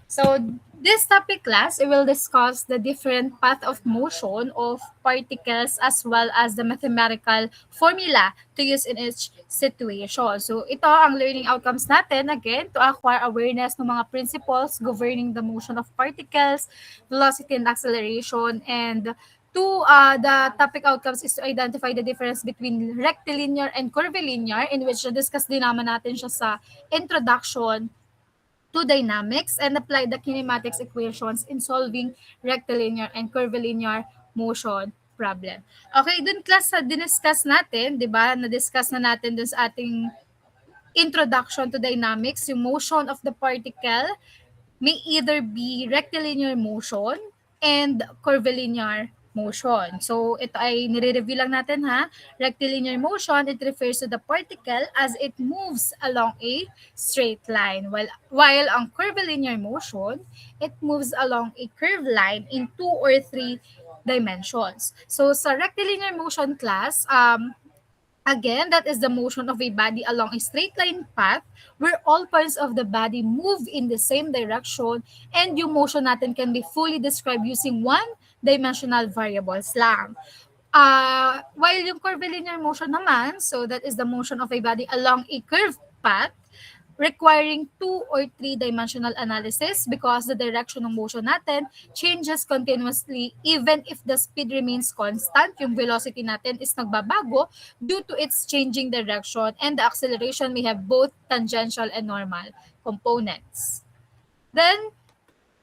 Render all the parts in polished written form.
So this topic class, we will discuss the different path of motion of particles as well as the mathematical formula to use in each situation. So ito ang learning outcomes natin, again, to acquire awareness ng mga principles governing the motion of particles, velocity and acceleration, and the topic outcomes is to identify the difference between rectilinear and curvilinear, in which na-discuss din naman natin siya sa introduction to dynamics and apply the kinematics equations in solving rectilinear and curvilinear motion problem. Okay, dun class sa diniscuss natin, di ba? Na-discuss na natin dun sa ating introduction to dynamics, yung motion of the particle may either be rectilinear motion and curvilinear motion. So, ito ay nire-review lang natin ha. Rectilinear motion, it refers to the particle as it moves along a straight line. While ang curvilinear motion, it moves along a curved line in 2 or 3 dimensions. So, sa rectilinear motion class, again, that is the motion of a body along a straight line path where all points of the body move in the same direction, and yung motion natin can be fully described using one-dimensional variables lang. While yung curvilinear motion naman, so that is the motion of a body along a curved path requiring 2 or 3 dimensional analysis because the direction ng motion natin changes continuously even if the speed remains constant, yung velocity natin is nagbabago due to its changing direction, and the acceleration may have both tangential and normal components. Then,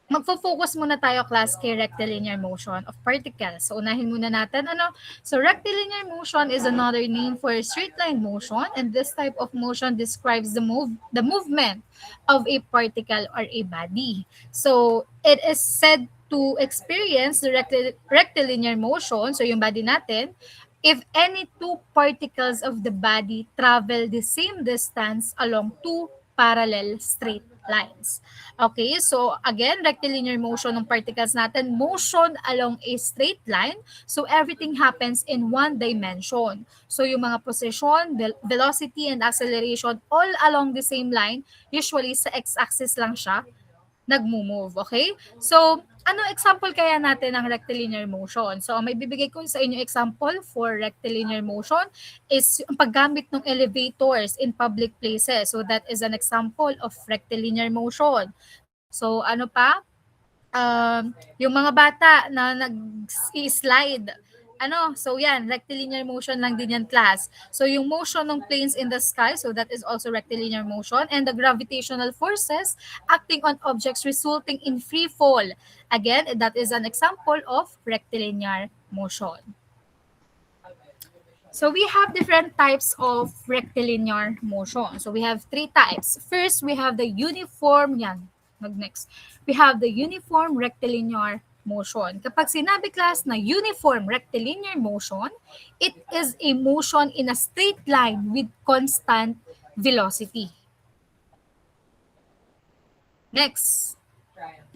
magfo-focus muna tayo class kay rectilinear motion of particles. So unahin muna natin ano. So rectilinear motion is another name for straight line motion, and this type of motion describes the movement of a particle or a body. So it is said to experience the rectilinear motion, so yung body natin, if any two particles of the body travel the same distance along two parallel straight lines. Okay, so again, rectilinear motion ng particles natin, motion along a straight line. So everything happens in one dimension. So yung mga position, velocity, and acceleration all along the same line, usually sa x-axis lang siya nagmo-move, okay? So, ano example kaya natin ng rectilinear motion? So, ang may bibigay ko sa inyo example for rectilinear motion is ang paggamit ng elevators in public places. So, that is an example of rectilinear motion. So, ano pa? Yung mga bata na nag-slide, so yan, rectilinear motion lang din yan class. So yung motion ng planes in the sky, so that is also rectilinear motion, and the gravitational forces acting on objects resulting in free fall. Again, that is an example of rectilinear motion. So we have different types of rectilinear motion. So we have 3 types. First, we have the uniform, next. We have the uniform rectilinear motion. Kapag sinabi class na uniform rectilinear motion, it is a motion in a straight line with constant velocity. Next,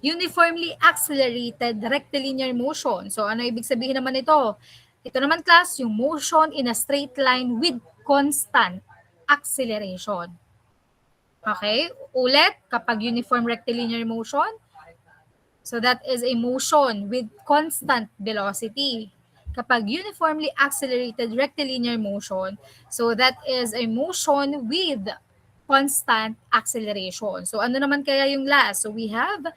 uniformly accelerated rectilinear motion. So ano ibig sabihin naman ito? Ito naman class, yung motion in a straight line with constant acceleration. Okay, ulit, kapag uniform rectilinear motion, so that is a motion with constant velocity. Kapag uniformly accelerated rectilinear motion, so that is a motion with constant acceleration. So ano naman kaya yung last? So we have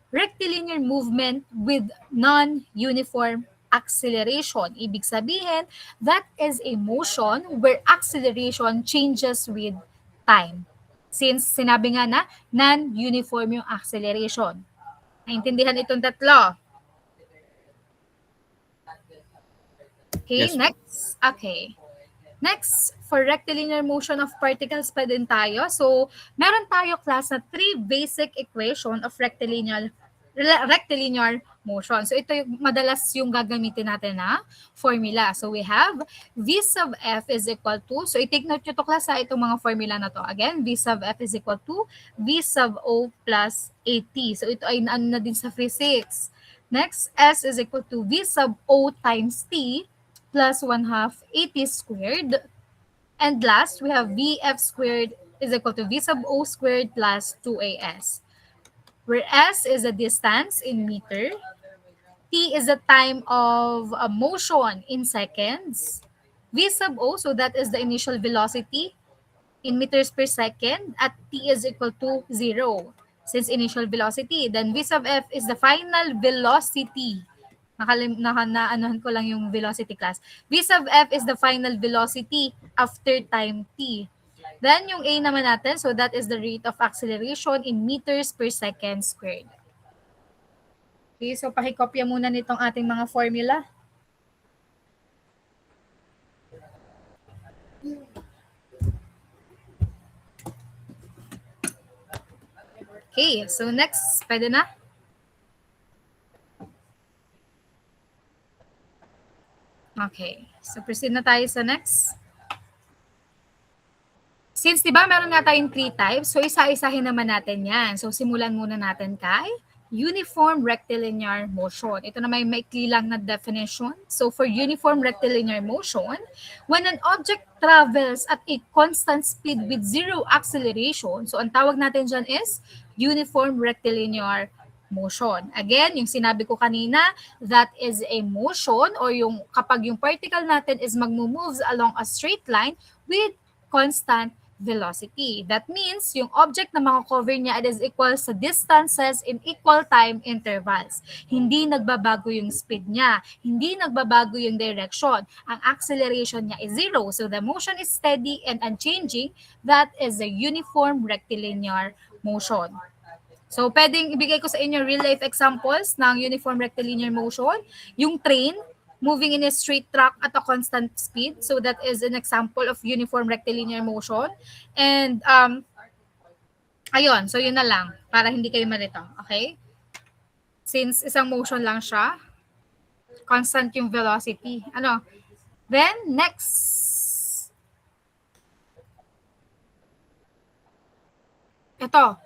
rectilinear movement with non-uniform acceleration. Ibig sabihin, that is a motion where acceleration changes with time. Since sinabi nga na non-uniform yung acceleration. Naintindihan itong tatlo. Okay, yes. Next. Okay. Next, for rectilinear motion of particles pa din tayo. So, meron tayo class na 3 basic equation of rectilinear motion. So, ito yung madalas yung gagamitin natin na formula. So, we have V sub F is equal to, so i-take note nyo to class ha, itong mga formula na to. Again, V sub F is equal to V sub O plus AT. So, ito ay ano na din sa physics. Next, S is equal to V sub O times T plus 1/2 AT squared. And last, we have VF squared is equal to V sub O squared plus 2AS. where S is the distance in meter, T is the time of motion in seconds, V sub O, so that is the initial velocity in meters per second, at T is equal to 0 since initial velocity. Then V sub F is the final velocity. Naanuhan ko lang yung velocity class. V sub F is the final velocity after time T. Then yung A naman natin, so that is the rate of acceleration in meters per second squared. Okay, so pakikopya muna nitong ating mga formula. Okay, so next, pwede na? Okay, so proceed na tayo sa next. Since, di ba, meron nga tayong 3 types, so isa-isahin naman natin yan. So, simulan muna natin kay uniform rectilinear motion. Ito na may maikli lang na definition. So, for uniform rectilinear motion, when an object travels at a constant speed with zero acceleration, so ang tawag natin dyan is uniform rectilinear motion. Again, yung sinabi ko kanina, that is a motion or yung kapag yung particle natin is magmo-moves along a straight line with constant velocity. That means yung object na makakover niya is equal sa distances in equal time intervals. Hindi nagbabago yung speed niya. Hindi nagbabago yung direction. Ang acceleration niya is zero. So the motion is steady and unchanging. That is a uniform rectilinear motion. So, pwedeng ibigay ko sa inyo real-life examples ng uniform rectilinear motion. Yung train, moving in a straight track at a constant speed. So, that is an example of uniform rectilinear motion. And, ayun. So, yun na lang. Para hindi kayo malito. Okay? Since isang motion lang siya, constant yung velocity. Ano? Then, next. Ito.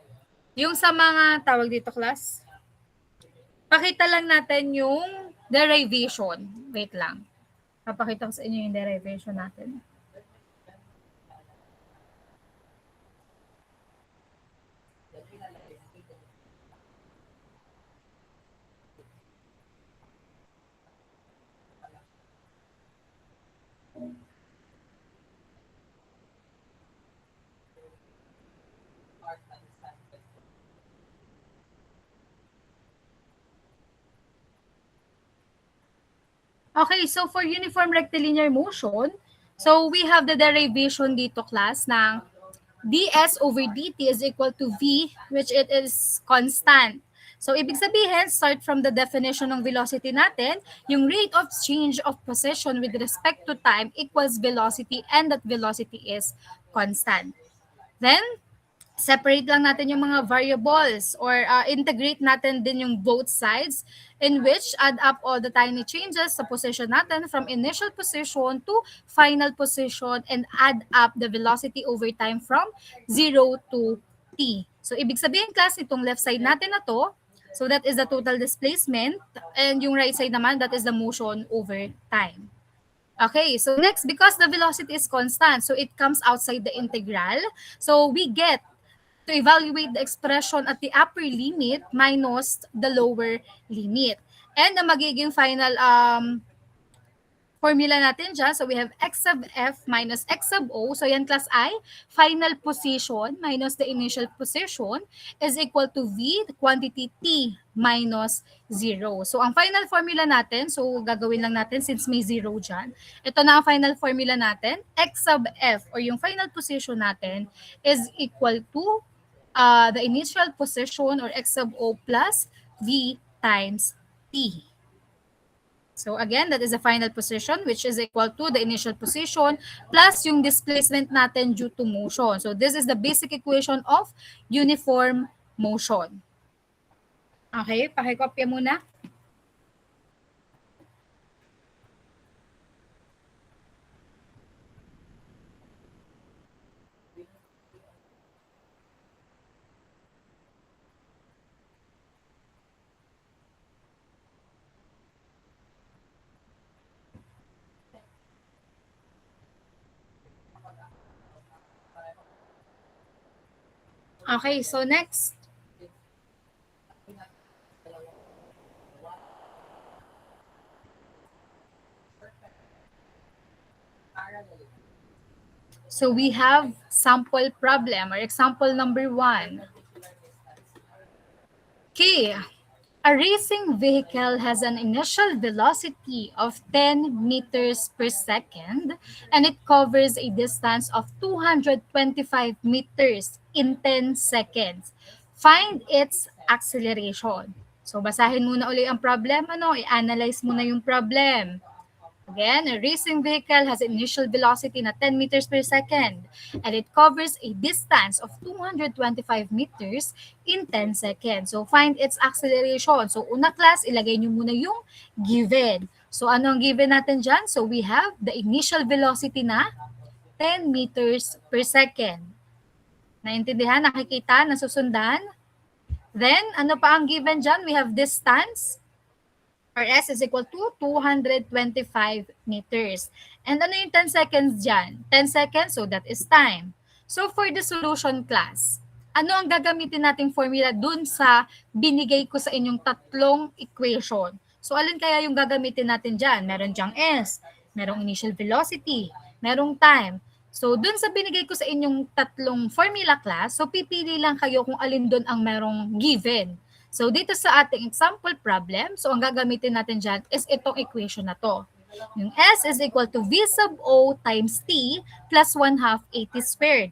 Yung sa mga tawag dito, class, pakita lang natin yung derivation. Wait lang. Papakita ko sa inyo yung derivation natin. Okay, so for uniform rectilinear motion, so we have the derivation dito, class, ng ds over dt is equal to v, which it is constant. So, ibig sabihin, start from the definition ng velocity natin, yung rate of change of position with respect to time equals velocity, and that velocity is constant. Then, separate lang natin yung mga variables or integrate natin din yung both sides in which add up all the tiny changes sa position natin from initial position to final position and add up the velocity over time from 0 to t. So, ibig sabihin, class, itong left side natin na to, so that is the total displacement, and yung right side naman, that is the motion over time. Okay, so next, because the velocity is constant, so it comes outside the integral. So we get to evaluate the expression at the upper limit minus the lower limit. And the magiging final formula natin dyan, so we have x sub f minus x sub o. So yan, class I, final position minus the initial position is equal to v, the quantity t minus 0. So ang final formula natin, so gagawin lang natin since may 0 dyan. Ito na ang final formula natin, x sub f or yung final position natin is equal to the initial position or x sub o plus v times t. So again, that is the final position which is equal to the initial position plus yung displacement natin due to motion. So this is the basic equation of uniform motion. Okay, pakikopya muna. Okay, so next. So we have sample problem or example number 1. Okay, a racing vehicle has an initial velocity of 10 meters per second and it covers a distance of 225 meters in 10 seconds. Find its acceleration. So basahin muna uli ang problem, i-analyze muna yung problem. Again, a racing vehicle has an initial velocity na 10 meters per second and it covers a distance of 225 meters in 10 seconds. So, find its acceleration. So, una class, ilagay nyo muna yung given. So, ano ang given natin dyan? So, we have the initial velocity na 10 meters per second. Naintindihan? Nakikita? Nasusundan? Then, ano pa ang given dyan? We have distance or S is equal to 225 meters. And ano yung 10 seconds dyan? 10 seconds, so that is time. So for the solution class, ano ang gagamitin nating formula dun sa binigay ko sa inyong tatlong equation? So alin kaya yung gagamitin natin dyan? Meron dyang S, merong initial velocity, merong time. So dun sa binigay ko sa inyong tatlong formula class, so pipili lang kayo kung alin dun ang merong given. So, dito sa ating example problem, so ang gagamitin natin dyan is itong equation na to. Yung S is equal to V sub O times T plus 1/2 AT squared.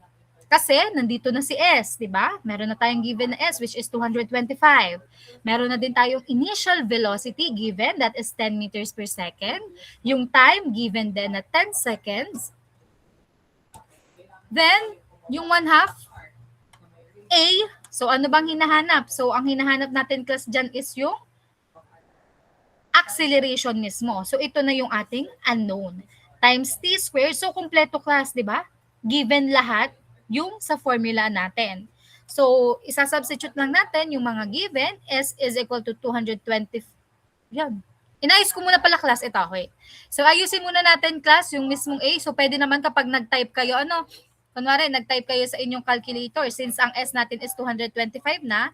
Kasi, nandito na si S, di ba? Meron na tayong given na S, which is 225. Meron na din tayong initial velocity given, that is 10 meters per second. Yung time given din na 10 seconds. Then, yung 1/2 A, so ano bang hinahanap? So ang hinahanap natin class dyan is yung acceleration mismo. So ito na yung ating unknown. Times t squared, so kumpleto class, di ba? Given lahat yung sa formula natin. So isa-substitute lang natin yung mga given, S is equal to 220. Yan. Inayos ko muna pala class ito, okay. So ayusin muna natin class yung mismong A. So pwede naman kapag nag-type kayo, kunwari, nag-type kayo sa inyong calculator, since ang S natin is 225 na.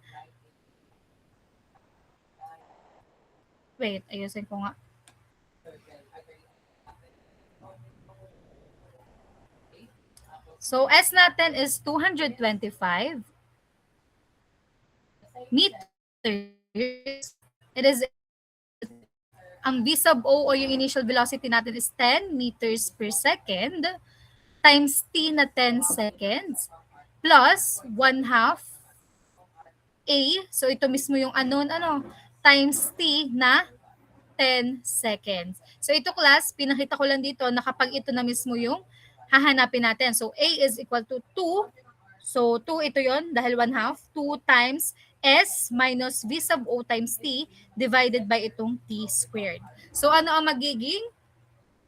Wait, ayusin ko nga. So, S natin is 225 meters. It is, ang V sub O or yung initial velocity natin is 10 meters per second times t na 10 seconds plus 1/2 A, so ito mismo yung unknown, times t na 10 seconds. So ito class, pinakita ko lang dito na kapag ito na mismo yung hahanapin natin. So A is equal to 2. So 2 ito yon dahil 1/2. 2 times S minus V sub O times T divided by itong T squared. So ano ang magiging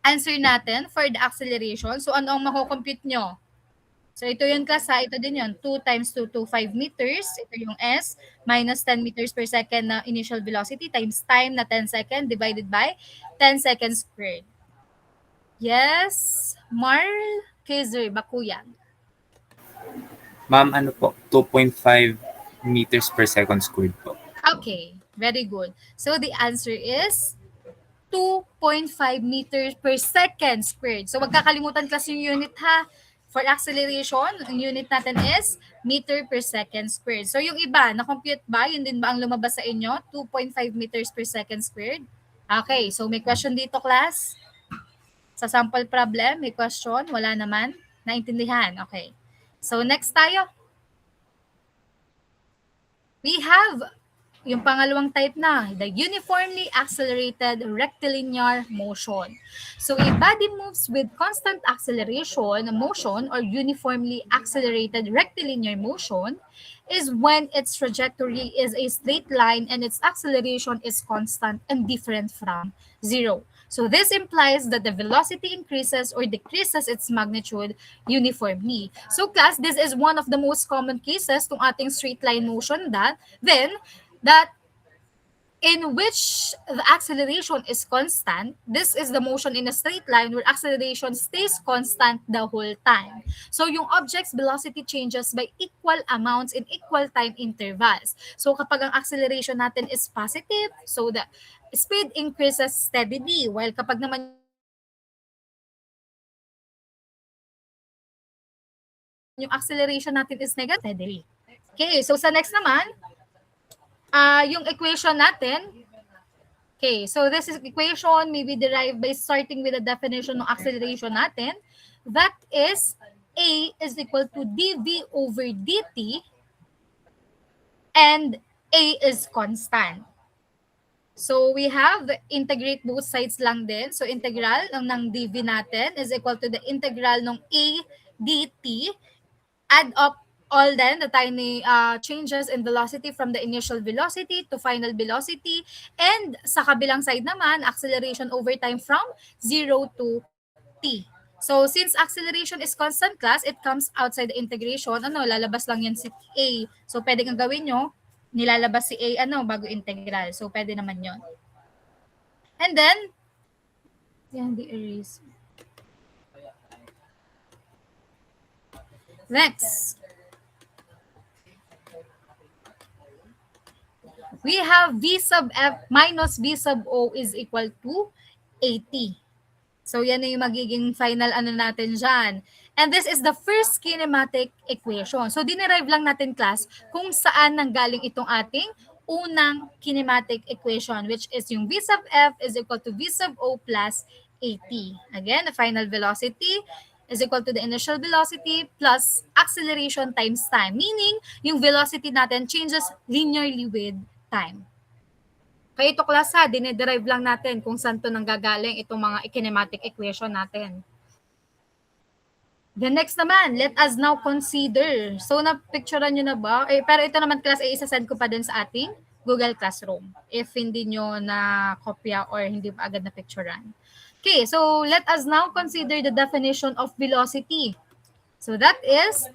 answer natin for the acceleration? So ano ang mako-compute nyo? So ito yung class ha, ito din yun. 2 times 2 to 5 meters. Ito yung S minus 10 meters per second na initial velocity times time na 10 second divided by 10 seconds squared. Yes, Marl Kaiser Bakuyang. Ma'am, ano po? 2.5 meters per second squared po. Okay, very good. So the answer is 2.5 meters per second squared. So wag kakalimutan class yung unit ha. For acceleration, ang unit natin is meter per second squared. So yung iba, na-compute ba? Yun din ba ang lumabas sa inyo? 2.5 meters per second squared? Okay, so may question dito class? Sa sample problem, may question? Wala naman? Naintindihan? Okay. So next tayo. We have yung pangalawang type na, the uniformly accelerated rectilinear motion. So a body moves with constant acceleration motion or uniformly accelerated rectilinear motion is when its trajectory is a straight line and its acceleration is constant and different from zero. So this implies that the velocity increases or decreases its magnitude uniformly. So class, this is one of the most common cases ng ating straight line motion that in which the acceleration is constant. This is the motion in a straight line where acceleration stays constant the whole time. So yung object's velocity changes by equal amounts in equal time intervals. So kapag ang acceleration natin is positive, so the speed increases steadily, while kapag naman yung acceleration natin is negative steadily. Okay, so sa next naman, yung equation natin, okay, so this is equation may be derived by starting with the definition ng acceleration natin. That is, A is equal to dv over dt, and A is constant. So we have integrate both sides lang din. So integral ng dv natin is equal to the integral ng A dt. Add up all then the tiny changes in velocity from the initial velocity to final velocity. And sa kabilang side naman, acceleration over time from 0 to t. So since acceleration is constant class, it comes outside the integration. Lalabas lang yan si A. So pwede kang gawin nyo, nilalabas si A bago integral. So pwede naman yon. And then, yan, the erase. Next, we have V sub F minus V sub O is equal to 80. So yan na yung magiging final natin dyan. And this is the first kinematic equation. So dinerive lang natin class kung saan nanggaling itong ating unang kinematic equation, which is yung V sub F is equal to V sub O plus 80. Again, the final velocity is equal to the initial velocity plus acceleration times time. Meaning, yung velocity natin changes linearly with time. Kaya ito class dinederive lang natin kung saan to nanggagaling itong mga kinematic equation natin. The next naman, let us now consider. So, na-picturean nyo na ba? Pero ito naman class ay isa-send ko pa din sa ating Google Classroom if hindi nyo na-kopya or hindi pa agad na-picturean. Okay, so let us now consider the definition of velocity. So that is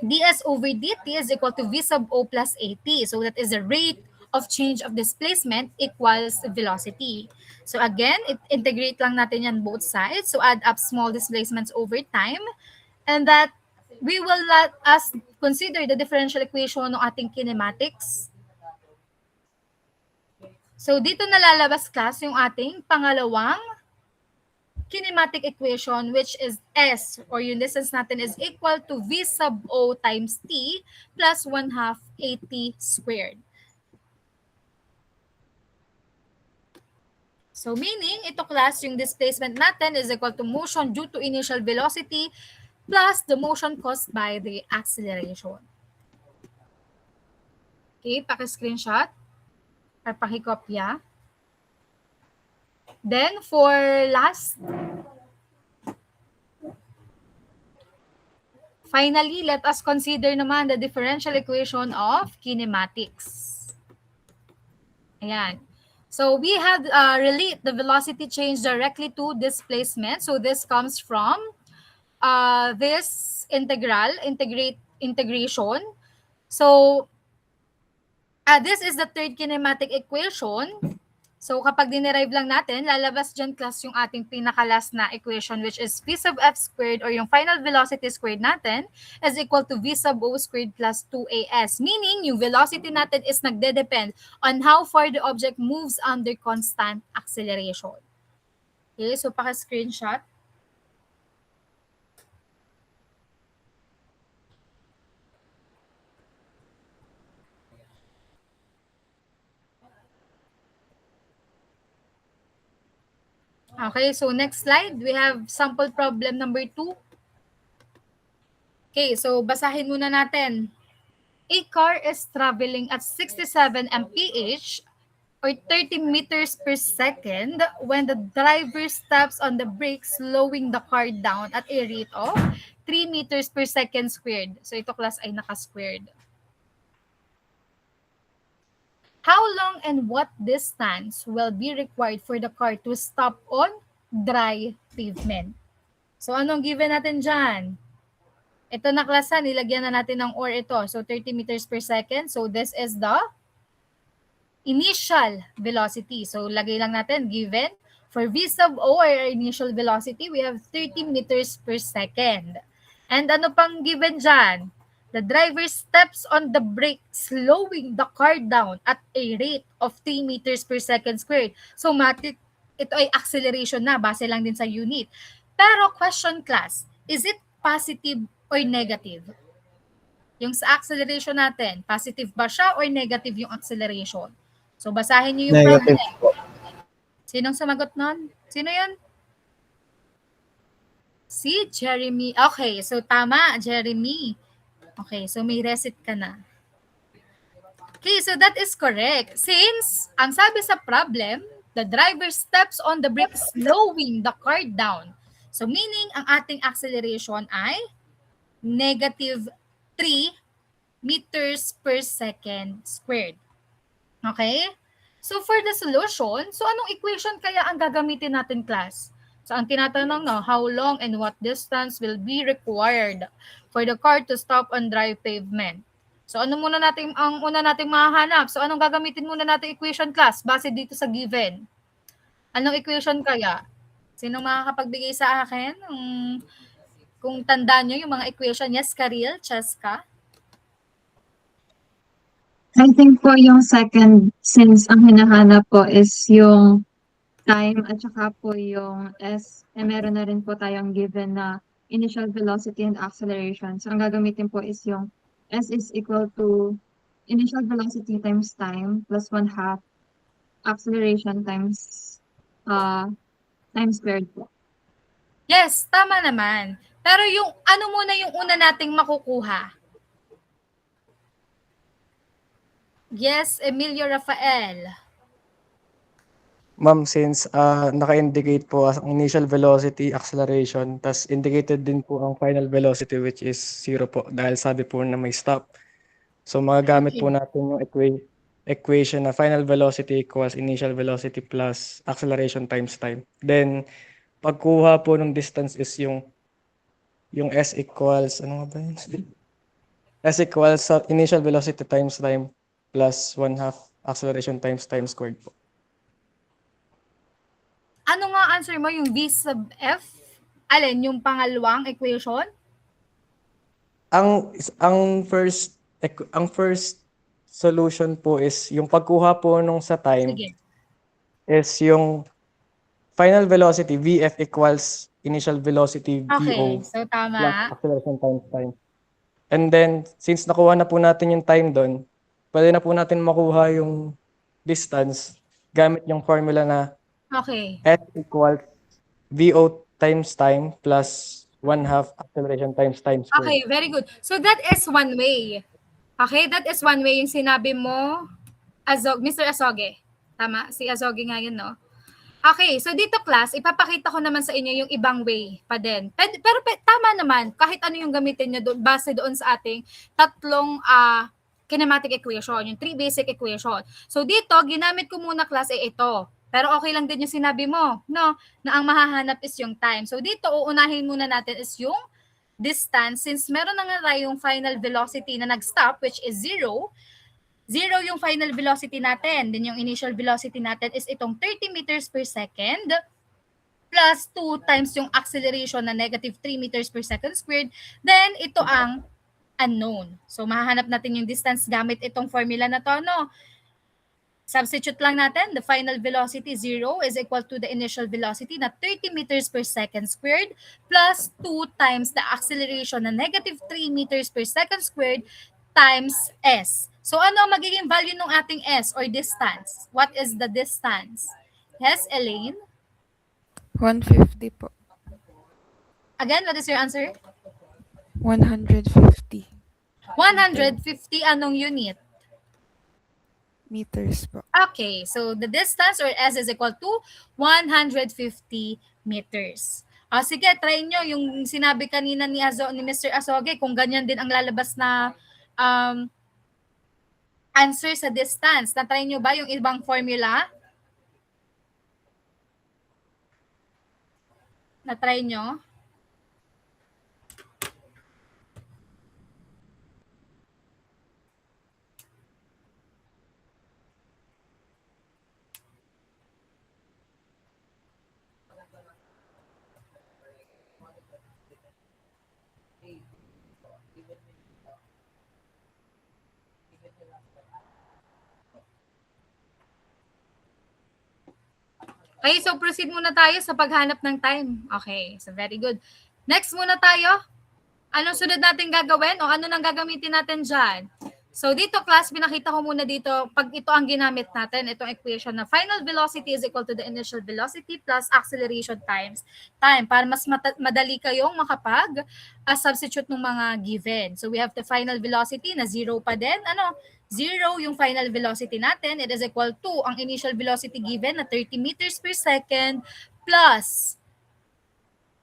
ds over dt is equal to v sub o plus at. So that is the rate of change of displacement equals velocity. So again, integrate lang natin yan both sides. So add up small displacements over time. And that we will let us consider the differential equation ng ating kinematics. So dito nalalabas class yung ating pangalawang kinematic equation, which is S, or yung distance natin is equal to V sub O times T plus 1/2 AT squared. So meaning, ito class, yung displacement natin is equal to motion due to initial velocity plus the motion caused by the acceleration. Okay, paki-screenshot or paki-kopya. Then for last, finally, let us consider naman the differential equation of kinematics. Ayan. So we had relate the velocity change directly to displacement. So this comes from this integration. So this is the third kinematic equation. So kapag dinerive lang natin, lalabas dyan class yung ating pinaka-last na equation, which is V sub F squared, or yung final velocity squared natin is equal to V sub O squared plus 2AS. Meaning, yung velocity natin is nagde-depend on how far the object moves under constant acceleration. Okay, so paka-screenshot. Okay, so next slide, we have sample problem number 2. Okay, so basahin muna natin. A car is traveling at 67 mph or 30 meters per second when the driver steps on the brake, slowing the car down at a rate of 3 meters per second squared. So ito class ay naka-squared. How long and what distance will be required for the car to stop on dry pavement? So anong given natin dyan? Ito na klasa, nilagyan na natin ng or ito. So 30 meters per second. So this is the initial velocity. So lagay lang natin given. For V sub O, or initial velocity, we have 30 meters per second. And ano pang given dyan? The driver steps on the brake, slowing the car down at a rate of 3 meters per second squared. So, ito ay acceleration na, base lang din sa unit. Pero question class, is it positive or negative? Yung sa acceleration natin, positive ba siya or negative yung acceleration? So, basahin niyo yung Negative problem. po. Sinong sumagot nun? Sino yun? Si Jeremy. Okay, so tama, Jeremy. Okay, so may reset ka na. Okay, so that is correct. Since, ang sabi sa problem, the driver steps on the brake slowing the car down. So meaning, ang ating acceleration ay negative 3 meters per second squared. Okay? So for the solution, so anong equation kaya ang gagamitin natin, class? So ang tinatanong na, how long and what distance will be required for the car to stop on dry pavement? So ano muna natin, ang una nating mahahanap? So anong gagamitin muna natin equation, class, base dito sa given? Anong equation kaya? Sino makakapagbigay sa akin? Kung tandaan nyo yung mga equation, yes, Karil, Cheska? I think po yung second, since ang hinahanap po is yung time at saka po yung S, meron na rin po tayong given na initial velocity and acceleration. So ang gagamitin po is yung S is equal to initial velocity times time plus 1/2 acceleration times time squared po. Yes, tama naman. Pero yung ano muna yung una nating makukuha? Yes, Emilio Rafael. Ma'am, since naka-indicate po as initial velocity, acceleration, tas indicated din po ang final velocity which is 0 po dahil sabi po na may stop. So magagamit po natin yung equation na final velocity equals initial velocity plus acceleration times time. Then pagkuha po ng distance is yung S equals ano nga ba yun? S equals sa initial velocity times time plus 1/2 acceleration times time squared po. Ano nga answer mo, yung V sub F? Alin, yung pangalawang equation? Ang first solution po is yung pagkuha po nung sa time Sige. is yung final velocity VF equals initial velocity Okay, VO so plus tama. acceleration times time. And then since nakuha na po natin yung time doon, pwede na po natin makuha yung distance gamit yung formula na Okay. S equals VO times time plus 1/2 acceleration times time squared. Okay, very good. So that is one way. Okay, that is one way yung sinabi mo, Mr. Azogue. Tama? Si Azogue nga yun, no? Okay, so dito, class, ipapakita ko naman sa inyo yung ibang way pa din. Pero tama naman, kahit ano yung gamitin nyo doon, base doon sa ating tatlong kinematic equation, yung three basic equation. So dito, ginamit ko muna, class, ito. Pero okay lang din yung sinabi mo, no? Na ang mahahanap is yung time. So dito, uunahin muna natin is yung distance. Since meron na nga tayong final velocity na nag-stop, which is 0, 0 yung final velocity natin. Then yung initial velocity natin is itong 30 meters per second plus 2 times yung acceleration na negative 3 meters per second squared. Then ito ang unknown. So mahahanap natin yung distance gamit itong formula na to, no? Substitute lang natin. The final velocity 0 is equal to the initial velocity na 30 meters per second squared plus 2 times the acceleration na negative 3 meters per second squared times S. So ano ang magiging value ng ating S or distance? What is the distance? Yes, Elaine? 150 po. Again, what is your answer? 150 150 anong unit? meters po. Okay, so the distance or S is equal to 150 meters. Sige, try nyo yung sinabi kanina ni Mr. Azogue, kung ganyan din ang lalabas na answer sa distance. Na-try nyo ba yung ibang formula? Na-try nyo? Okay, so proceed muna tayo sa paghanap ng time. Okay, so very good. Next muna tayo. Anong sunod natin gagawin o ano nang gagamitin natin dyan? So dito class, pinakita ko muna dito, pag ito ang ginamit natin, itong equation na final velocity is equal to the initial velocity plus acceleration times time para mas madali kayong makapag-substitute ng mga given. So we have the final velocity na 0 pa din. Ano? 0 yung final velocity natin. It is equal to ang initial velocity given na 30 meters per second plus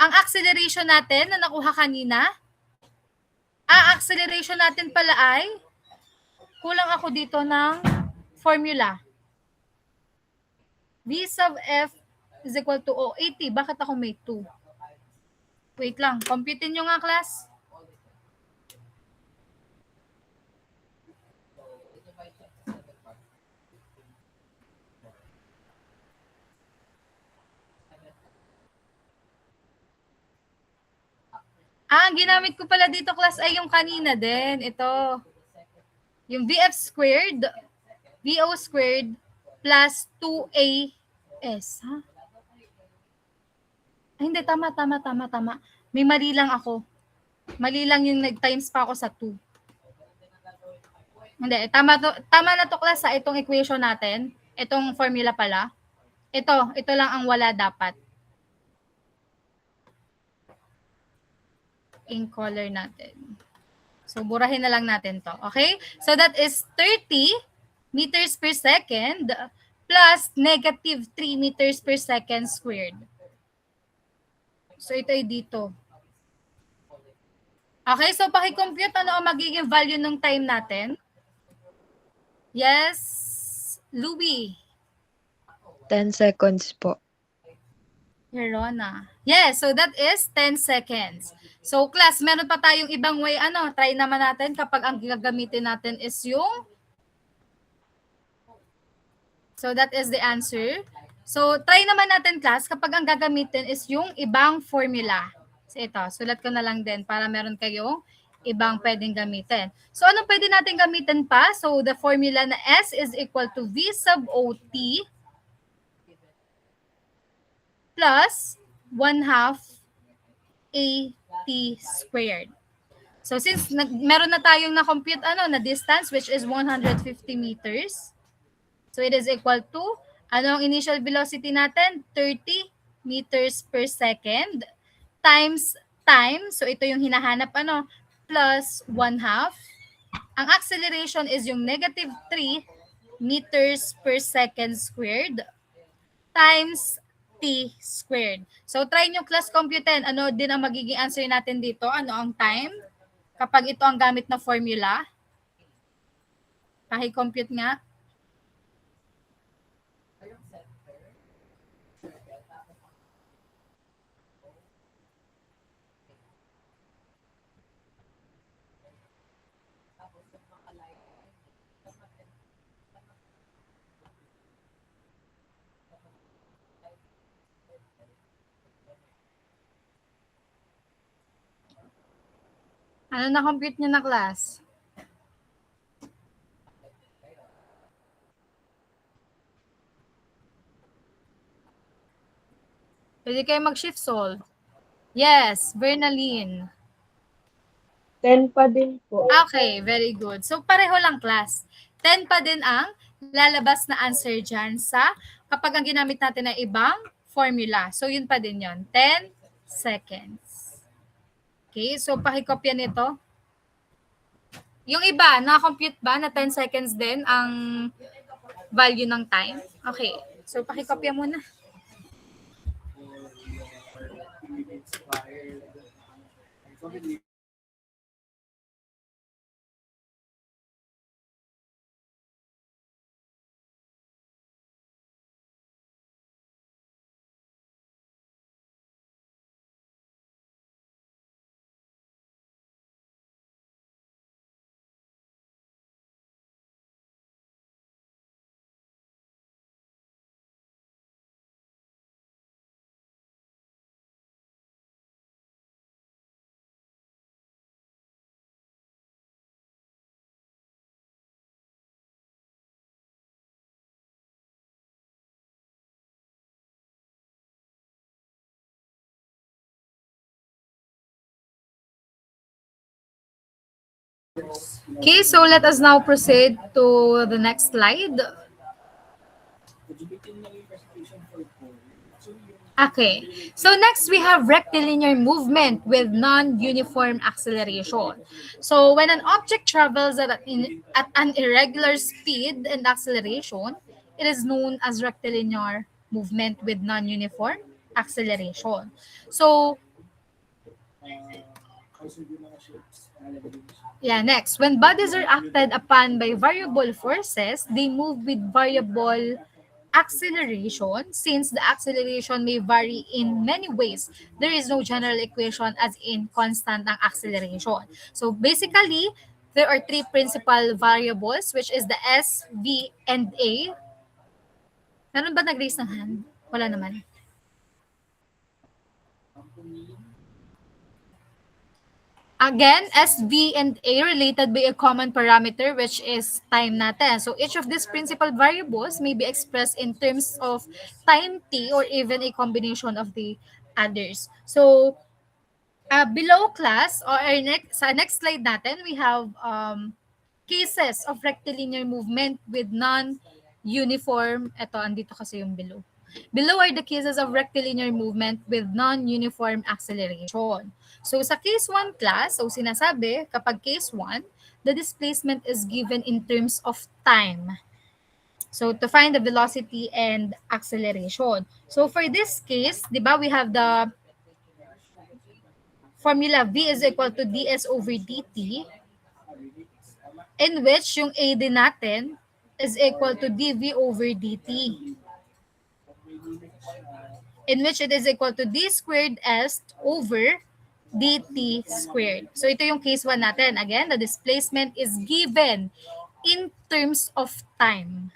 ang acceleration natin na nakuha kanina. Acceleration natin pala ay kulang ako dito ng formula. V sub F is equal to O80. Bakit ako may 2? Wait lang. Computein nyo nga, class. Ang ginamit ko pala dito, class, ay yung kanina din. Ito. Yung VF squared, VO squared, plus 2AS. Ha? Ay, hindi, tama. May mali lang ako. Mali lang yung nag-times pa ako sa 2. Hindi, tama na to class sa itong equation natin. Itong formula pala. Ito lang ang wala dapat. In color natin. So, burahin na lang natin to. Okay? So, that is 30 meters per second plus negative 3 meters per second squared. So, ito ay dito. Okay? So, pakicompute ano ang magiging value ng time natin. Yes, Louie. 10 seconds po. Verona. Yes, so that is 10 seconds. So class, meron pa tayong ibang way. Try naman natin kapag ang gagamitin natin is yung... So that is the answer. So try naman natin class kapag ang gagamitin is yung ibang formula. So ito, sulat ko na lang din para meron kayong ibang pwedeng gamitin. So ano pwede natin gamitin pa? So the formula na S is equal to V sub OT plus 1/2 AT squared. So since meron na tayong na-compute na distance which is 150 meters. So it is equal to ano ang initial velocity natin? 30 meters per second times time. So ito yung hinahanap plus 1/2. Ang acceleration is yung negative 3 meters per second squared times t squared. So, try nyo class computein. Ano din ang magiging answer natin dito? Ano ang time? Kapag ito ang gamit na formula. Paki-compute nga. Ano na-compute nyo na class? Pwede kayo mag-shift solve. Yes, Bernaline. 10 pa din po. Okay, very good. So, pareho lang class. 10 pa din ang lalabas na answer dyan sa kapag ang ginamit natin ay ibang formula. So, yun pa din yun. 10 seconds. Okay, so pakikopya nito. Yung iba, na-compute ba na 10 seconds din ang value ng time? Okay, so pakikopya muna. Okay, so let us now proceed to the next slide. Okay, so next we have rectilinear movement with non-uniform acceleration. So when an object travels at an irregular speed and acceleration, it is known as rectilinear movement with non-uniform acceleration. So yeah, next, when bodies are acted upon by variable forces, they move with variable acceleration. Since the acceleration may vary in many ways, there is no general equation as in constant ang acceleration. So basically, there are three principal variables, which is the S, V, and A. Meron ba nag-raise ng hand? Wala naman. Again, S, V, and A related by a common parameter, which is time natin. So each of these principal variables may be expressed in terms of time t or even a combination of the others. So below class, or sa next slide natin, we have cases of rectilinear movement with non-uniform. Ito, andito kasi yung below. Below are the cases of rectilinear movement with non-uniform acceleration. So sa case 1 class, so sinasabi, kapag case 1, the displacement is given in terms of time. So to find the velocity and acceleration. So for this case, di ba, we have the formula V is equal to ds over dt, in which yung A din natin is equal to dv over dt, in which it is equal to d squared s over dt squared. So ito yung case 1 natin. Again, the displacement is given in terms of time.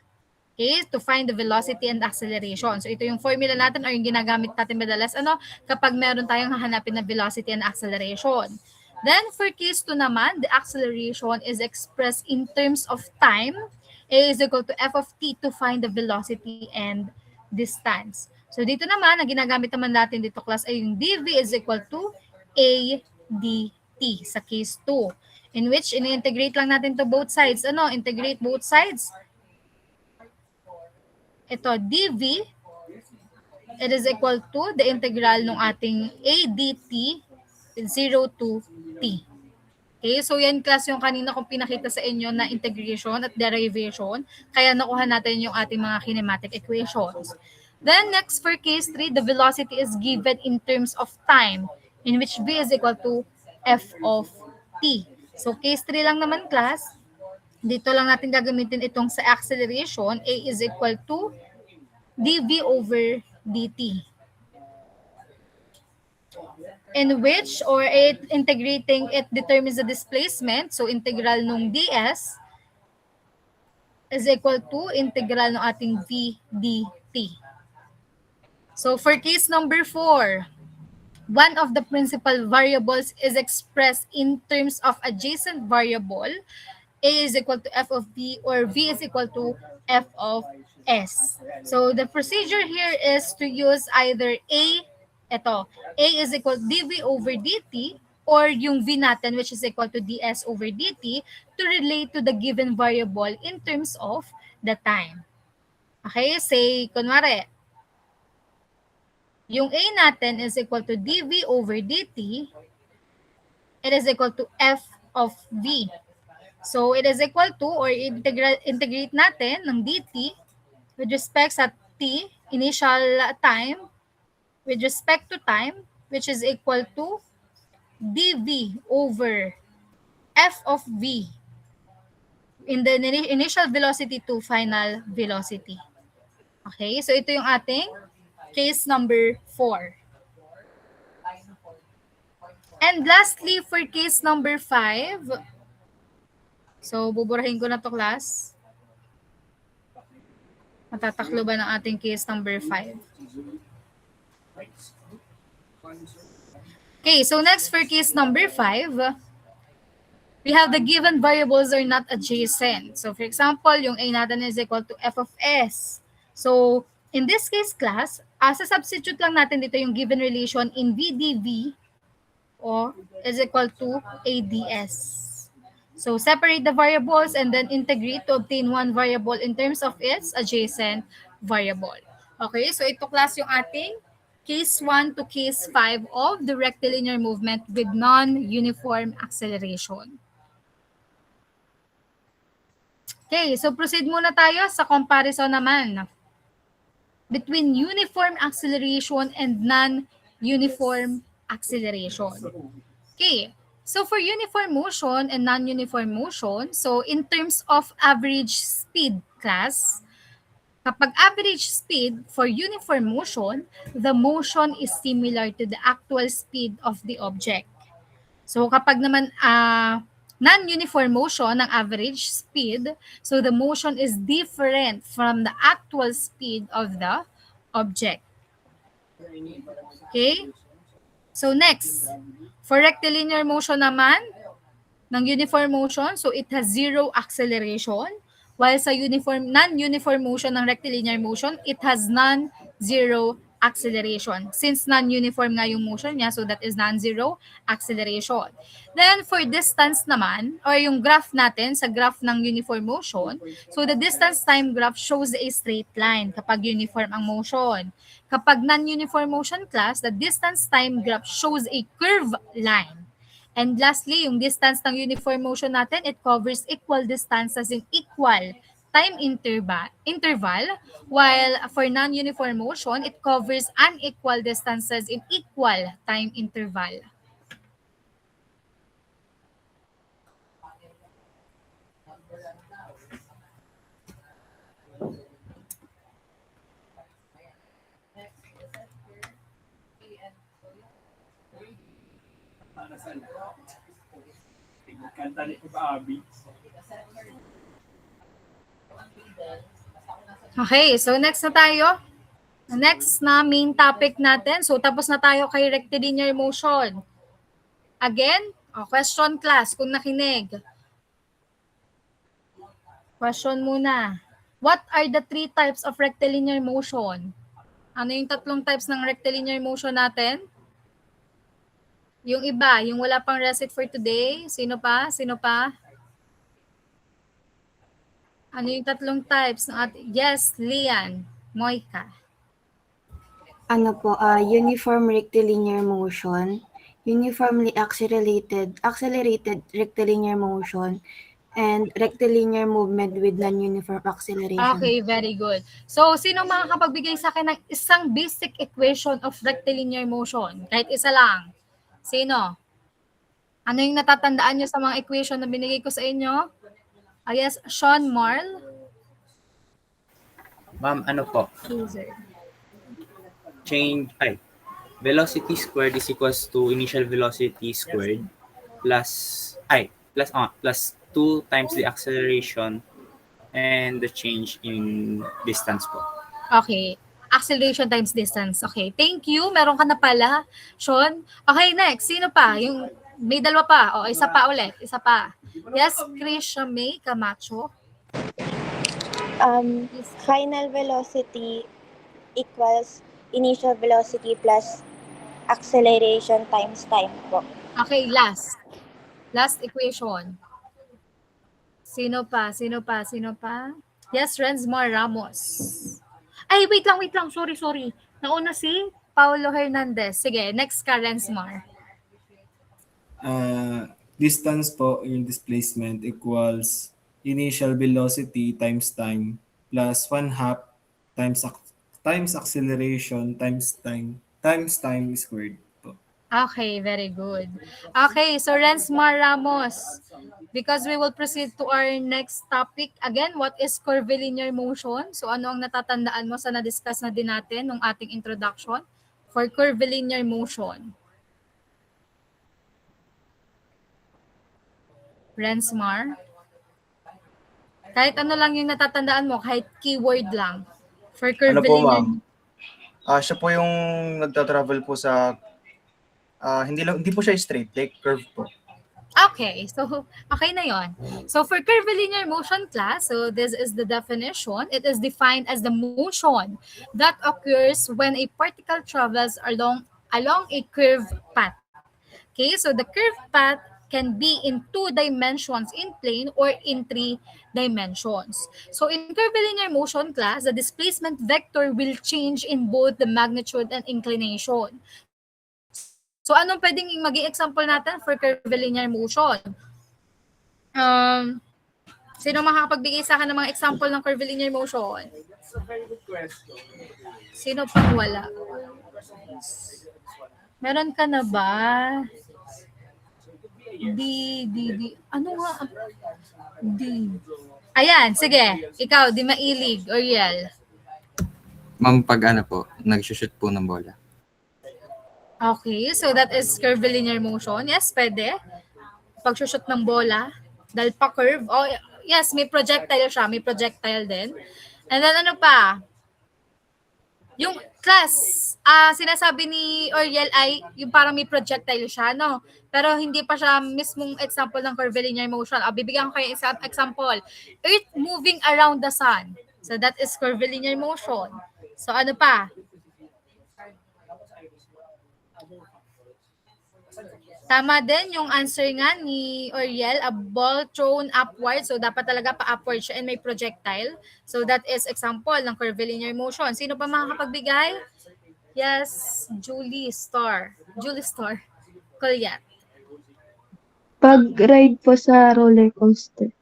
Okay, to find the velocity and acceleration. So ito yung formula natin or yung ginagamit natin madalas kapag meron tayong hahanapin na velocity and acceleration. Then for case 2 naman, the acceleration is expressed in terms of time. A is equal to f of t to find the velocity and distance. So dito naman, ang ginagamit naman natin dito class ay yung dv is equal to a dt sa case 2, in which ini-integrate lang natin to both sides. Integrate both sides. Ito, dv, it is equal to the integral ng ating a dt 0 to t. Okay, so yan class yung kanina kong pinakita sa inyo na integration at derivation. Kaya nakuha natin yung ating mga kinematic equations. Then next for case 3, the velocity is given in terms of time, in which v is equal to f of t. So case 3 lang naman class. Dito lang natin gagamitin itong sa acceleration. A is equal to dv over dt. In which, or integrating, it determines the displacement. So integral nung ds is equal to integral ng ating v dt. So for case number 4, one of the principal variables is expressed in terms of adjacent variable. A is equal to f of v, or v is equal to f of s. So the procedure here is to use either A is equal to dv over dt, or yung v natin, which is equal to ds over dt, to relate to the given variable in terms of the time. Okay, say, kunwari, yung A natin is equal to dv over dt, it is equal to f of v. So it is equal to, or integrate natin ng dt with respect sa t, initial time, with respect to time, which is equal to dv over f of v in the initial velocity to final velocity. Okay, so ito yung ating case number 4. And lastly, for case number 5, so buburahin ko na to class. Matataklo ba ng ating case number 5? Okay, so next for case number 5, we have the given variables are not adjacent. So for example, yung A natin is equal to f of s. So in this case class, substitute lang natin dito yung given relation in v dv, or is equal to ads. So separate the variables and then integrate to obtain one variable in terms of its adjacent variable. Okay, so ito class yung ating case 1 to case 5 of the rectilinear movement with non-uniform acceleration. Okay, so proceed muna tayo sa comparison naman between uniform acceleration and non-uniform acceleration. Okay, so for uniform motion and non-uniform motion, so in terms of average speed class, kapag average speed for uniform motion, the motion is similar to the actual speed of the object. So kapag naman non-uniform motion ng average speed, so the motion is different from the actual speed of the object. Okay? So next, for rectilinear motion naman, ng uniform motion, so it has zero acceleration, while sa non-uniform motion ng rectilinear motion, it has non-zero acceleration. Since non-uniform nga yung motion niya, so that is non-zero acceleration. Then for distance naman, or yung graph natin sa graph ng uniform motion, so the distance time graph shows a straight line kapag uniform ang motion. Kapag non-uniform motion class, the distance time graph shows a curved line. And lastly, yung distance ng uniform motion natin, it covers equal distances in equal time interval, while for non-uniform motion, it covers unequal distances in equal time interval. Okay, so next na tayo. Next na main topic natin. So tapos na tayo kay rectilinear motion. Again, question class kung nakinig. Question muna. What are the 3 types of rectilinear motion? Ano yung 3 types ng rectilinear motion natin? Yung iba, yung wala pang recit for today. Sino pa? Sino pa? Ano yung 3 types? Yes, Lian. Moika. Ano po, uniform rectilinear motion, uniformly accelerated rectilinear motion, and rectilinear movement with non-uniform acceleration. Okay, very good. So, sino makakapagbigay sa akin ng isang basic equation of rectilinear motion? Kahit isa lang. Sino? Ano yung natatandaan nyo sa mga equation na binigay ko sa inyo? Yes, Sean Marl. Ma'am, ano po? User. Velocity squared is equals to initial velocity squared plus 2 times the acceleration and the change in distance po. Okay. Acceleration times distance. Okay. Thank you. Meron ka na pala, Sean. Okay, next. Sino pa? Yung may 2 pa. O, isa pa ulit. Isa pa. Yes, Krisha May Camacho. Final velocity equals initial velocity plus acceleration times time po. Okay, last. Last equation. Sino pa? Sino pa? Sino pa? Yes, Rensmar Ramos. Ay, wait lang. Sorry. Nauna si Paulo Hernandez. Sige, next ka, Rensmar. Distance po, yung displacement equals initial velocity times time plus 1/2 times acceleration times time squared po. Okay, very good. Okay, so Rensmar Ramos, because we will proceed to our next topic. Again, what is curvilinear motion? So ano ang natatandaan mo sa na-discuss na din natin nung ating introduction for curvilinear motion? Rensmar? Kahit ano lang yung natatandaan mo, kahit keyword lang. For Ano po, curvilinear. ma'am? Siya po yung nagta-travel po sa hindi po siya straight, like curve po. Okay, so okay na yon. So for curvilinear motion class, so this is the definition. It is defined as the motion that occurs when a particle travels along a curved path. Okay, so the curved path can be in 2 dimensions in plane or in 3 dimensions. So in curvilinear motion class, the displacement vector will change in both the magnitude and inclination. So anong pwedeng maging example natin for curvilinear motion? Sino makakapagbigay sa akin ng mga example ng curvilinear motion? Sino pang wala? Meron ka na ba? Ano nga? Ayan, sige. Ikaw, di mailig, Oriel. Ma'am, pag ano po, nag-shoot po ng bola. Okay, so that is curvilinear motion. Yes, pwede. Pag-shoot ng bola, dahil pa-curve. Oh, yes, may projectile siya. May projectile din. And then ano pa? Yung class, sinasabi ni Oriel ay yung parang may projectile siya, no? Pero hindi pa siya mismong example ng curvilinear motion. Bibigyan ko kayo isang example. Earth moving around the sun. So that is curvilinear motion. So ano pa? Tama din yung answer nga ni Oriel, a ball thrown upward. So, dapat talaga pa-upward siya and may projectile. So, that is example ng curvilinear motion. Sino pa makakapagbigay? Yes, Julie Star. Kulyat. Pag-ride po sa roller coaster.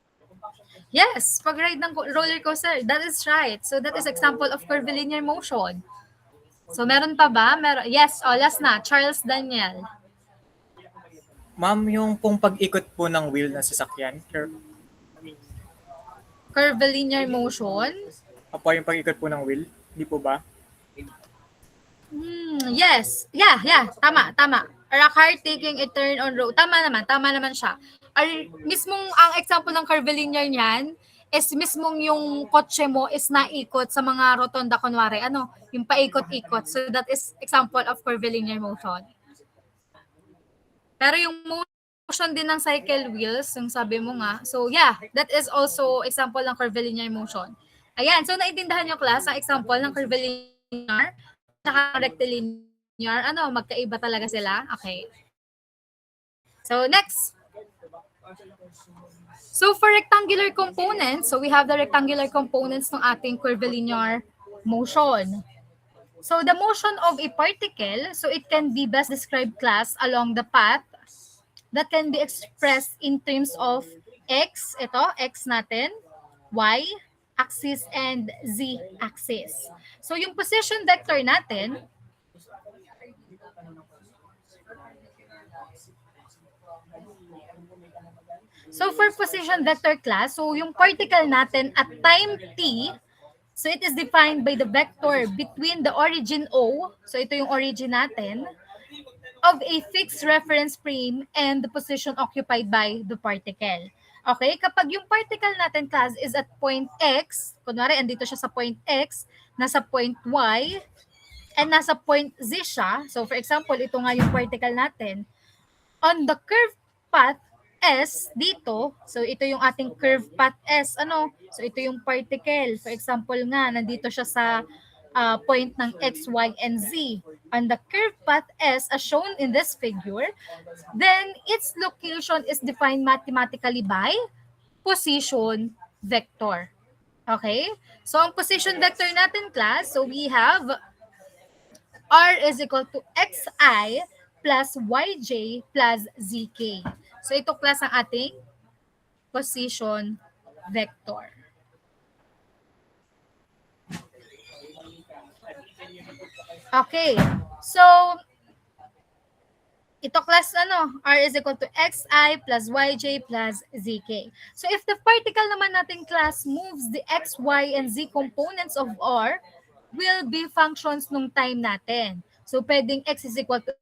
Yes, pag-ride ng roller coaster. That is right. So, that is example of curvilinear motion. So, meron pa ba? Yes, last na. Charles Daniel. Ma'am, yung pong pag-ikot po ng wheel ng sasakyan, Curvilinear motion. Apo yung pag-ikot po ng wheel, di po ba? Yes. Yeah. Tama. A car taking a turn on road. Tama naman siya. Mismong ang example ng curvilinear niyan is mismong yung kotse mo is naikot sa mga rotonda kunwari. Yung paikot-ikot. So that is example of curvilinear motion. Pero yung motion din ng cycle wheels, yung sabi mo nga. So yeah, that is also example ng curvilinear motion. Ayan, so naintindihan nyo class ang example ng curvilinear at rectilinear. Magkaiba talaga sila? Okay. So next. So for rectangular components, so we have the rectangular components ng ating curvilinear motion. So the motion of a particle, so it can be best described class along the path that can be expressed in terms of x, ito, x natin, y axis, and z axis. So yung position vector natin, so for position vector class, so yung particle natin at time t, so it is defined by the vector between the origin O, so ito yung origin natin, of a fixed reference frame and the position occupied by the particle. Okay, kapag yung particle natin class is at point X, kunwari andito siya sa point X, nasa point Y, and nasa point Z siya, so for example, ito nga yung particle natin, on the curved path S dito, so ito yung ating curve path S, so ito yung particle. For example nga, nandito siya sa point ng X, Y, and Z. On the curve path S as shown in this figure, then its location is defined mathematically by position vector. Okay? So ang position vector natin class, so we have R is equal to XI plus YJ plus ZK. So ito class ang ating position vector. Okay. So ito class R is equal to XI plus YJ plus ZK. So if the particle naman natin class moves the X, Y, and Z components of R will be functions nung time natin. So pwedeng X is equal to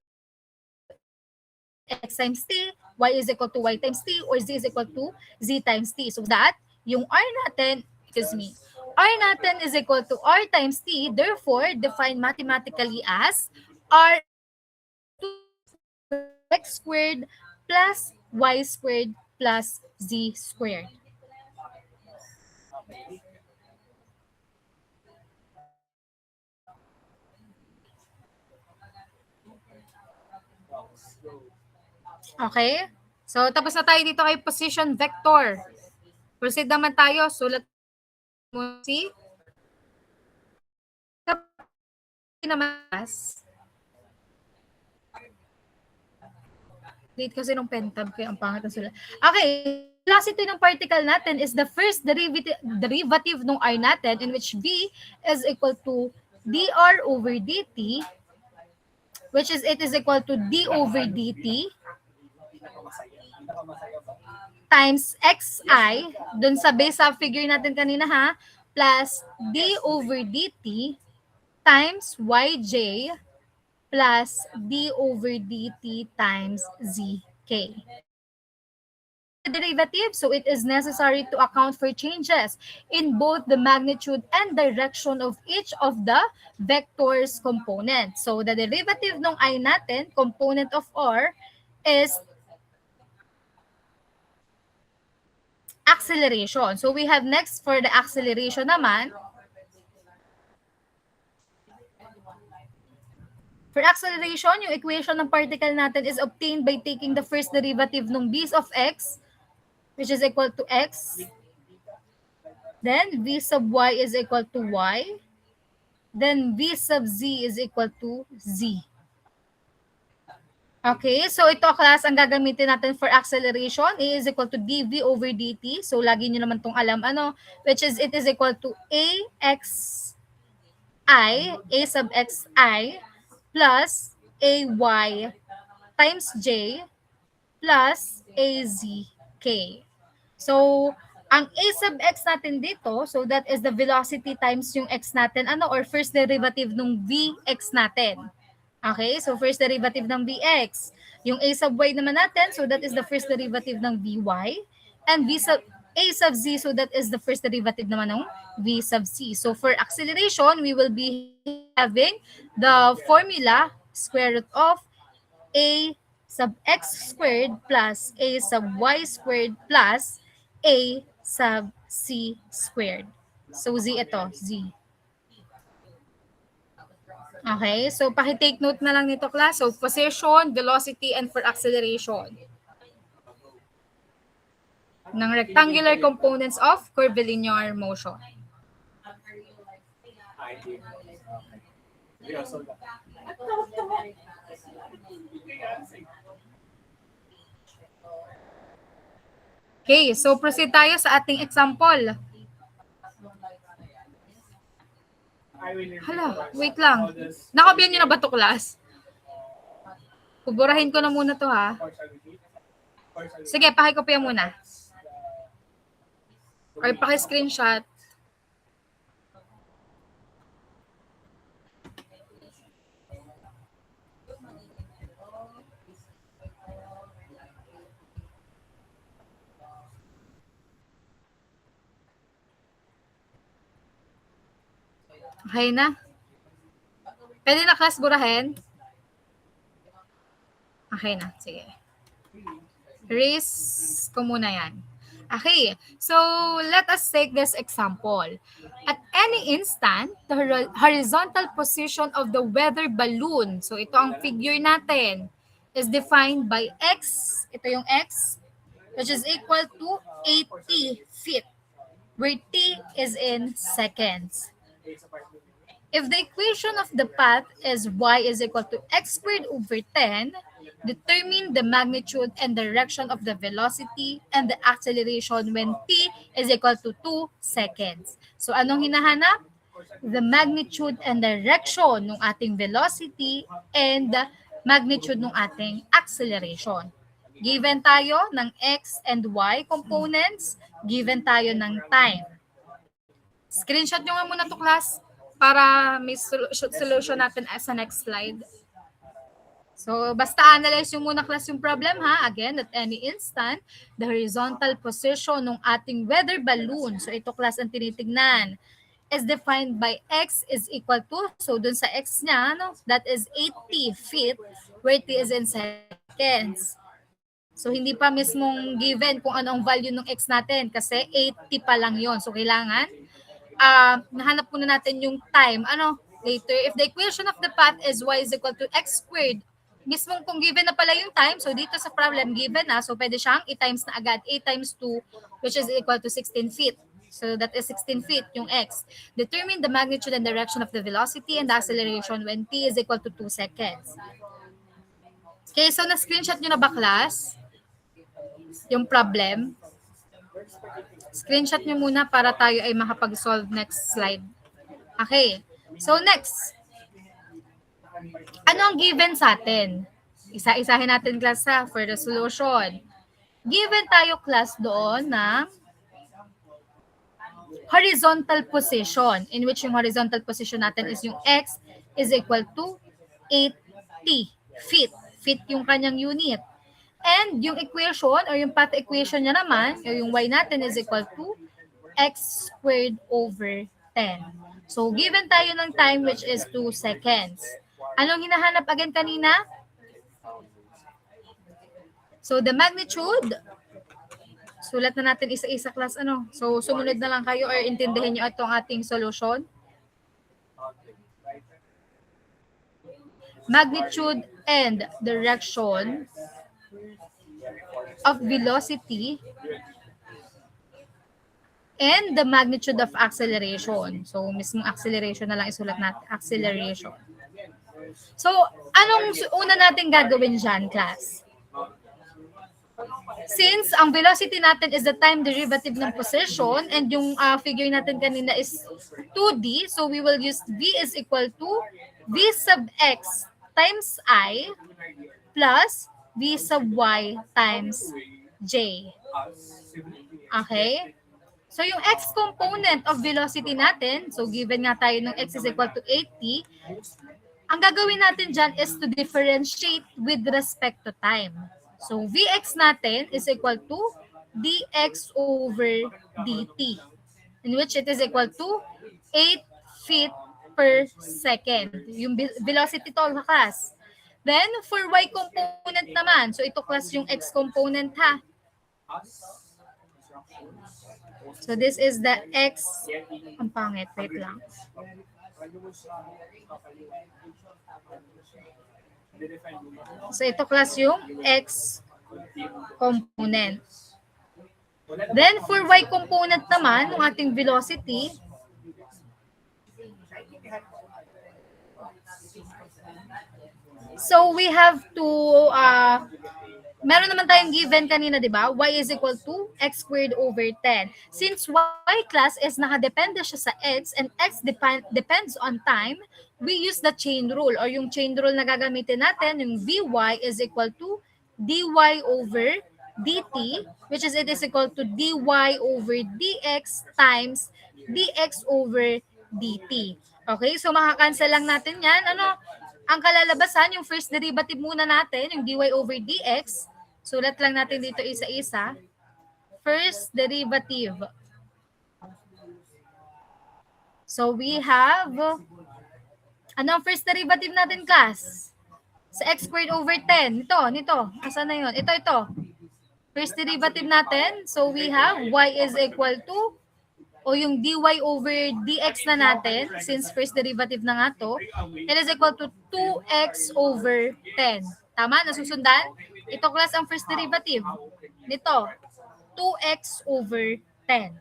X times T, Y is equal to Y times T, or Z is equal to Z times T. So that, yung R natin, R natin is equal to R times T, therefore, defined mathematically as R X squared plus Y squared plus Z squared. Okay? So, tapos na tayo dito kay position vector. Proceed naman tayo. Sulat mo si naman. Date kasi ng pentab kaya ang pangit na sulat. Okay, velocity ng particle natin is the first derivative ng r natin in which v is equal to dr over dt, which is it is equal to d over dt times xi, dun sa base sa figure natin kanina ha, plus d over dt times yj plus d over dt times zk. Derivative, so it is necessary to account for changes in both the magnitude and direction of each of the vector's components. So the derivative ng I natin, component of R, is acceleration. So we have next for the acceleration naman. For acceleration, yung equation ng particle natin is obtained by taking the first derivative ng v of x, which is equal to x. Then v sub y is equal to y. Then v sub z is equal to z. Okay, so ito class ang gagamitin natin for acceleration. A is equal to dv over dt. So lagi nyo naman tong alam which is it is equal to a sub xi plus ay times j plus azk. So, ang a sub x natin dito, so that is the velocity times yung x natin, or first derivative ng vx natin. Okay, so first derivative ng vx. Yung a sub y naman natin, so that is the first derivative ng vy. And a sub z, so that is the first derivative naman ng v sub c. So for acceleration, we will be having the formula square root of a sub x squared plus a sub y squared plus a sub c squared. So z ito, z. Okay, so paki-take note na lang nito class. So position, velocity, and for acceleration ng rectangular components of curvilinear motion. Okay, so proceed tayo sa ating example. Hala, wait lang. Nakopyan nyo na ba ito, class? Puburahin ko na muna to ha. Sige, pakikopya muna. Or paki-screenshot. Okay na? Pwede na class burahin? Okay na, sige. Erase ko muna yan. Okay, so let us take this example. At any instant, the horizontal position of the weather balloon, so ito ang figure natin, is defined by x, ito yung x, which is equal to 80 feet, where t is in seconds. If the equation of the path is y is equal to x squared over 10, determine the magnitude and direction of the velocity and the acceleration when t is equal to 2 seconds. So anong hinahanap? The magnitude and direction ng ating velocity and the magnitude ng ating acceleration. Given tayo ng x and y components, given tayo ng time. Screenshot nyo nga muna to class para may solution natin sa next slide. So, basta analyze yung muna class yung problem ha. Again, at any instant, the horizontal position ng ating weather balloon, so ito class ang tinitignan, is defined by x is equal to, so dun sa x niya, that is 80 feet, where t is in seconds. So, hindi pa mismong given kung ano ang value ng x natin kasi 80 pa lang yon. So, kailangan nahanap muna natin yung time. Later, if the equation of the path is y is equal to x squared mismong kung given na pala yung time, so dito sa problem, given na, so pwede siyang i-times na agad. 8 times 2, which is equal to 16 feet. So that is 16 feet, yung x. Determine the magnitude and direction of the velocity and the acceleration when t is equal to 2 seconds. Okay, so na-screenshot nyo na ba, class? Yung problem? Screenshot nyo muna para tayo ay makapag-solve next slide. Okay, so next. Ano ang given sa atin? Isa-isahin natin, class, for the solution. Given tayo, class, doon na horizontal position, in which yung horizontal position natin is yung x is equal to 8t feet. Feet yung kanyang unit. And yung equation or yung path equation niya naman, o yung y natin is equal to x squared over 10. So, given tayo ng time which is 2 seconds. Anong hinahanap again kanina? So, the magnitude, sulat na natin isa-isa, class, ano? So, sumunod na lang kayo or intindihin nyo itong ating solution. Magnitude and direction of velocity and the magnitude of acceleration. So, mismong acceleration na lang isulat natin. Acceleration. So, anong una natin gagawin dyan, class? Since ang velocity natin is the time derivative ng position and yung figure natin kanina is 2D, so we will use V is equal to V sub X times I plus V sub Y times J. Okay? So yung X component of velocity natin, so given nga tayo ng X is equal to 80, ang gagawin natin dyan is to differentiate with respect to time. So Vx natin is equal to dx over dt, in which it is equal to 8 feet per second. Yung velocity to, class. Then, for y component naman, so ito, class, yung x component, ha? So this is the x, ang pangit, wait lang. So ito, class, yung x component. Then for y component naman, ng ating velocity, so we have to, meron naman tayong given kanina, di ba? Y is equal to x squared over 10. Since y, class, is nakadepende siya sa x and x depends on time, we use the chain rule or yung chain rule na gagamitin natin, yung Vy is equal to dy over dt, which is it is equal to dy over dx times dx over dt. Okay, so makakancel lang natin yan. Ano? Ang kalalabasan, yung first derivative muna natin, yung dy over dx. Sulat lang natin dito isa-isa. First derivative. So we have, ano ang first derivative natin, class? Sa x squared over 10. Nito. Asan na yun? Ito. First derivative natin. So we have y is equal to, o yung dy over dx na natin, since first derivative na nga to, it is equal to 2x over 10. Tama? Nasusundan? Ito, class, ang first derivative. Nito, 2x over 10.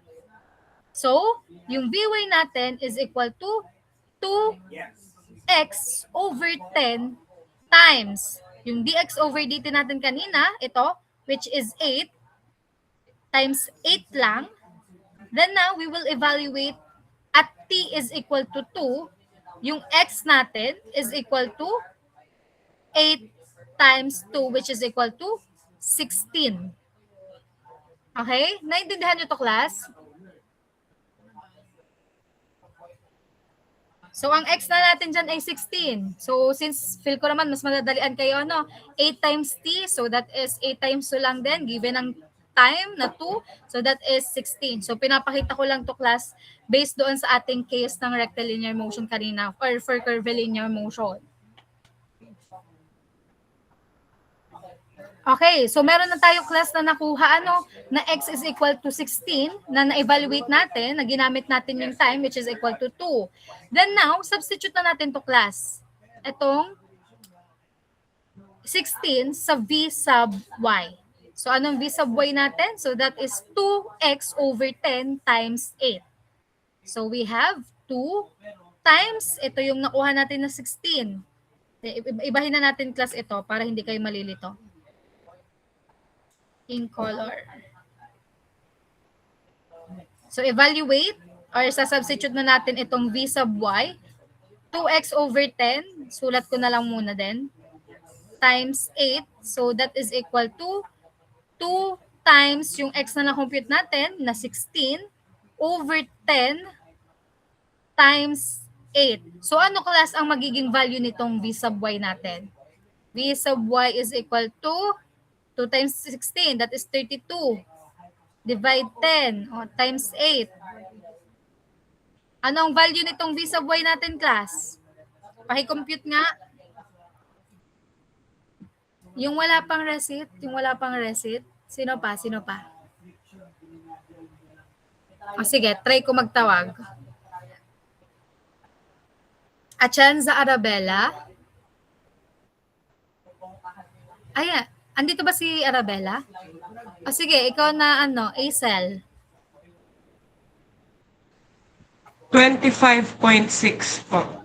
So, yung Vy natin is equal to 2x over 10 times yung dx over dt natin kanina, ito, which is 8, times 8 lang. Then now, we will evaluate at t is equal to 2, yung x natin is equal to 8 times 2, which is equal to 16. Okay? Naintindihan nyo to, class? So, ang x na natin dyan ay 16. So, since feel ko naman, mas madadalian kayo, 8 times t, so that is 8 times 2 lang din, given ang time na 2, so that is 16. So, pinapakita ko lang to, class, based doon sa ating case ng rectilinear motion kanina, or for curvilinear motion. Okay, so meron na tayo, class, na nakuha, na x is equal to 16, na na-evaluate natin, na ginamit natin yung time, which is equal to 2. Then now, substitute na natin to, class. Itong 16 sa v sub y. So anong v sub y natin? So that is 2x over 10 times 8. So we have 2 times, ito yung nakuha natin na 16. Ibahin na natin class ito para hindi kayo malilito. In color. So evaluate or sa-substitute na natin itong v sub y. 2x over 10, sulat ko na lang muna din, times 8. So that is equal to 2 times yung x na na-compute natin na 16 over 10 times 8. So ano class ang magiging value nitong v sub y natin? V sub y is equal to 2 times 16, that is 32. Divide 10 times 8. Anong value nitong v sub y natin, class? Paki-compute nga. Yung wala pang receipt, Sino pa? O sige, try ko magtawag. Achanza Arabella. Ayan, andito ba si Arabella? O sige, ikaw na Acel. 25.6 po.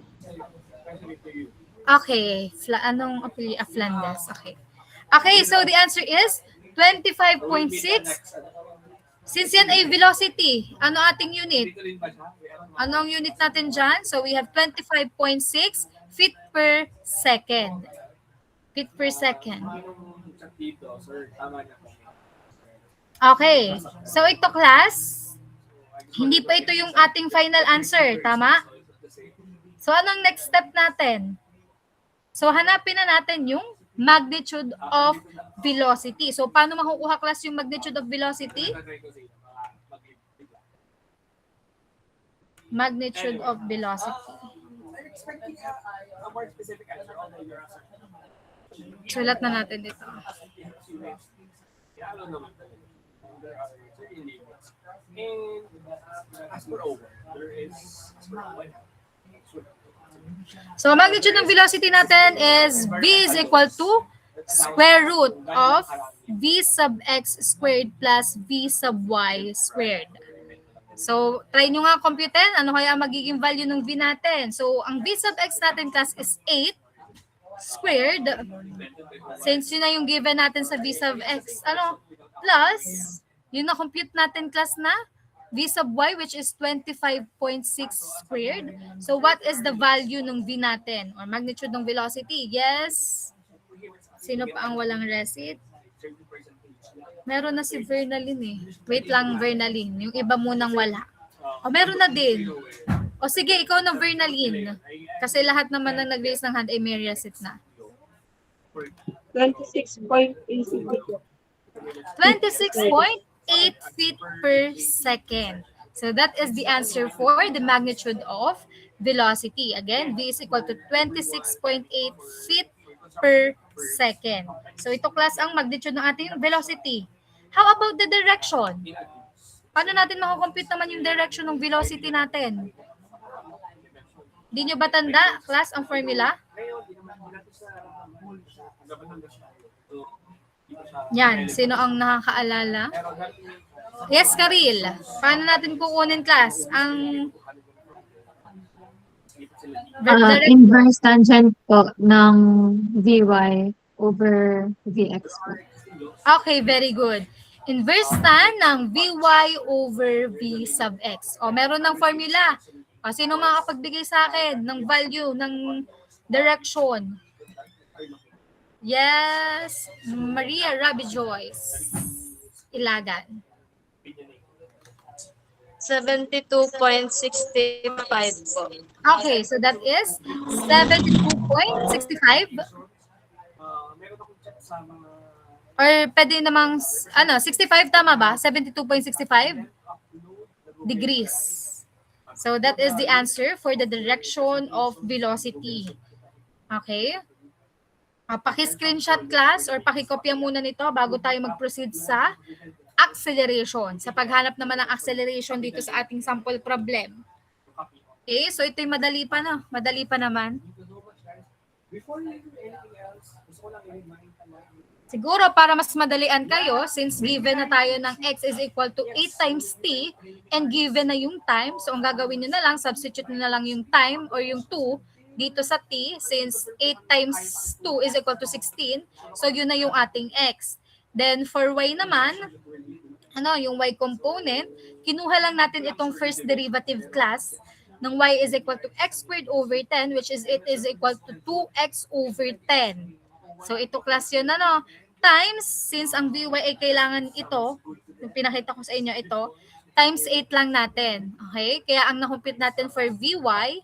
Okay. Anong Flandes? Okay. Okay, so the answer is 25.6. Since yan ay velocity, ano ating unit? Anong unit natin dyan? So we have 25.6 feet per second. Feet per second. Okay. So ito class, hindi pa ito yung ating final answer. Tama? So anong next step natin? So hanapin na natin yung magnitude of velocity. So paano makukuha class yung magnitude of velocity? Magnitude of velocity. Sulat na natin dito. So magnitude ng velocity natin is v is equal to square root of v sub x squared plus v sub y squared. So try nyo nga computein, ano kaya magiging value ng v natin. So ang v sub x natin class is 8 squared. Since yun na yung given natin sa v sub x, plus yun na compute natin class na v sub y, which is 25.6 squared. So what is the value ng v natin or magnitude ng velocity? Yes. Sino pa ang walang receipt? Meron na si Vernaline eh. Wait lang, Vernaline. Yung iba munang wala. O meron na din. O sige, ikaw na Vernaline. Kasi lahat naman na nag-raise ng hand ay may receipt na. 26.8 po. 26.8 feet per second. So that is the answer for the magnitude of velocity. Again, v is equal to 26.8 feet per second. So ito class ang magnitude ng ating velocity. How about the direction? Paano natin makakompute naman yung direction ng velocity natin? Di nyo ba tanda, class, ang formula? Yan, sino ang nakakaalala? Yes, Karil. Paano natin kukunin, class, ang Inverse tangent po ng Vy over Vx po. Okay, very good. Inverse tan ng Vy over V sub x. O, meron ng formula. O, sino makapagbigay sa akin ng value, ng direction? Yes, Maria Rabi Joyce. Ilagan. 72.65 po. Okay, so that is 72.65. Or pwede namang, 65 tama ba? 72.65 degrees. So that is the answer for the direction of velocity. Okay? Paki-screenshot class or paki-kopya muna nito bago tayo mag-proceed sa acceleration. Sa paghanap naman ng acceleration dito sa ating sample problem. Okay, so ito'y madali pa naman. Siguro para mas madalian kayo, since given na tayo ng x is equal to 8 times t and given na yung time, so ang gagawin nyo na lang, substitute nyo na lang yung time or yung 2 dito sa t, since 8 times 2 is equal to 16, so yun na yung ating x. Then for y naman, yung y component, kinuha lang natin itong first derivative class ng y is equal to x squared over 10, which is it is equal to 2x over 10. So ito class yun, times, since ang vy ay kailangan ito, yung pinakita ko sa inyo ito, times 8 lang natin. Okay? Kaya ang na-compute natin for vy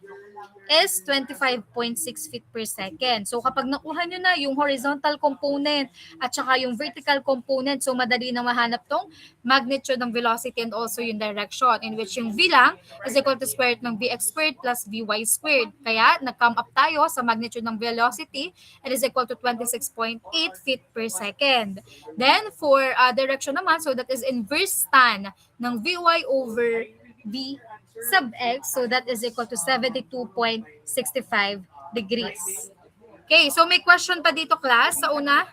is 25.6 feet per second. So kapag nakuha nyo na yung horizontal component at saka yung vertical component, so madali na mahanap tong magnitude ng velocity and also yung direction, in which yung v lang is equal to square root ng vx squared plus vy squared. Kaya nag-come up tayo sa magnitude ng velocity, it is equal to 26.8 feet per second. Then for direction naman, so that is inverse tan ng vy over v sub x, so that is equal to 72.65 degrees. Okay, so may question pa dito class sa una?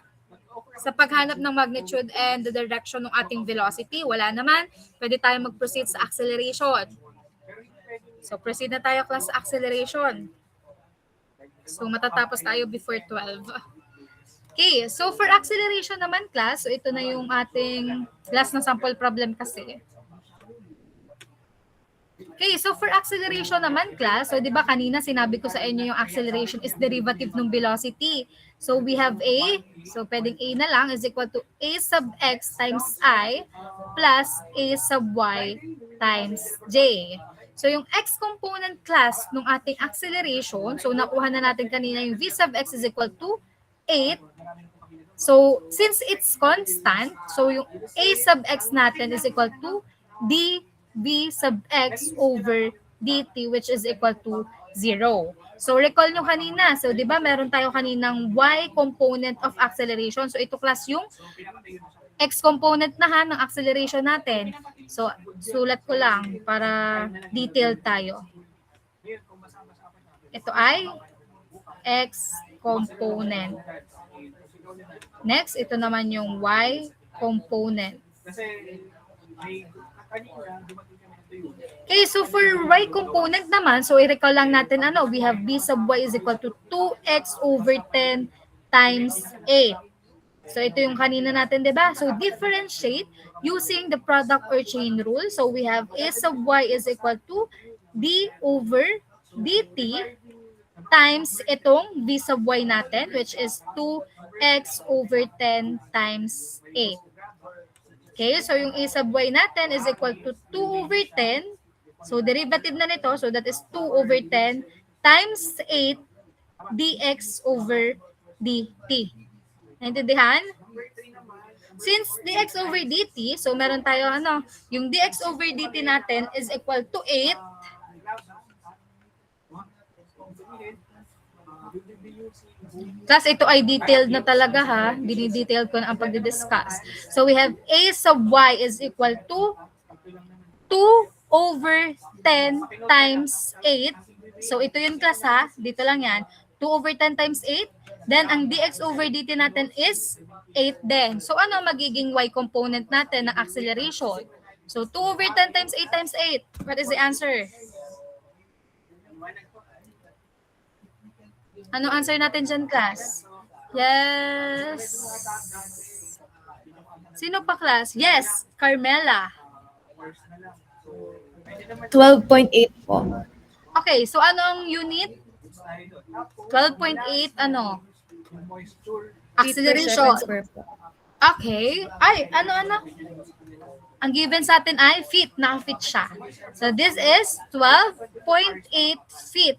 Sa paghanap ng magnitude and the direction ng ating velocity, wala naman. Pwede tayo mag-proceed sa acceleration. So proceed na tayo class sa acceleration. So matatapos tayo before 12. Okay, so for acceleration naman class, so ito na yung ating last na sample problem kasi. Okay, so for acceleration naman class, so di ba kanina sinabi ko sa inyo yung acceleration is derivative ng velocity. So we have a, so pwedeng a na lang is equal to a sub x times I plus a sub y times j. So yung x component class ng ating acceleration, so nakuha na natin kanina yung v sub x is equal to 8. So since it's constant, so yung a sub x natin is equal to d v sub x over dt, which is equal to 0. So recall nyo kanina, so di ba meron tayo kaninang y component of acceleration. So ito class yung x component na ng acceleration natin. So sulat ko lang para detail tayo. Ito ay x component. Next, ito naman yung y component. Okay, so for y component naman, so i-recall lang natin we have b sub y is equal to 2x over 10 times 8. So ito yung kanina natin, di ba? So differentiate using the product or chain rule. So we have a sub y is equal to d over dt times itong b sub y natin, which is 2x over 10 times 8. Okay, so yung a sub y natin is equal to 2 over 10. So derivative na nito, so that is 2 over 10 times 8 dx over dt. Naintindihan? Since dx over dt, so meron tayo yung dx over dt natin is equal to 8. Plus, ito ay detailed na talaga ha. Dinidetailed ko na ang pagdidiscuss. So, we have a sub y is equal to 2 over 10 times 8. So, ito yung class ha. Dito lang yan. 2 over 10 times 8. Then, ang dx over dt natin is 8 din. So, ano magiging y component natin ng acceleration? So, 2 over 10 times 8 times 8. What is the answer? Anong answer natin dyan, class? Yes. Sino pa, class? Yes, Carmela. 12.8 po. Okay, so ano ang unit? 12.8, acceleration. Okay. Ay, ano? Ang given sa atin ay feet. Naka-fit siya. So, this is 12.8 feet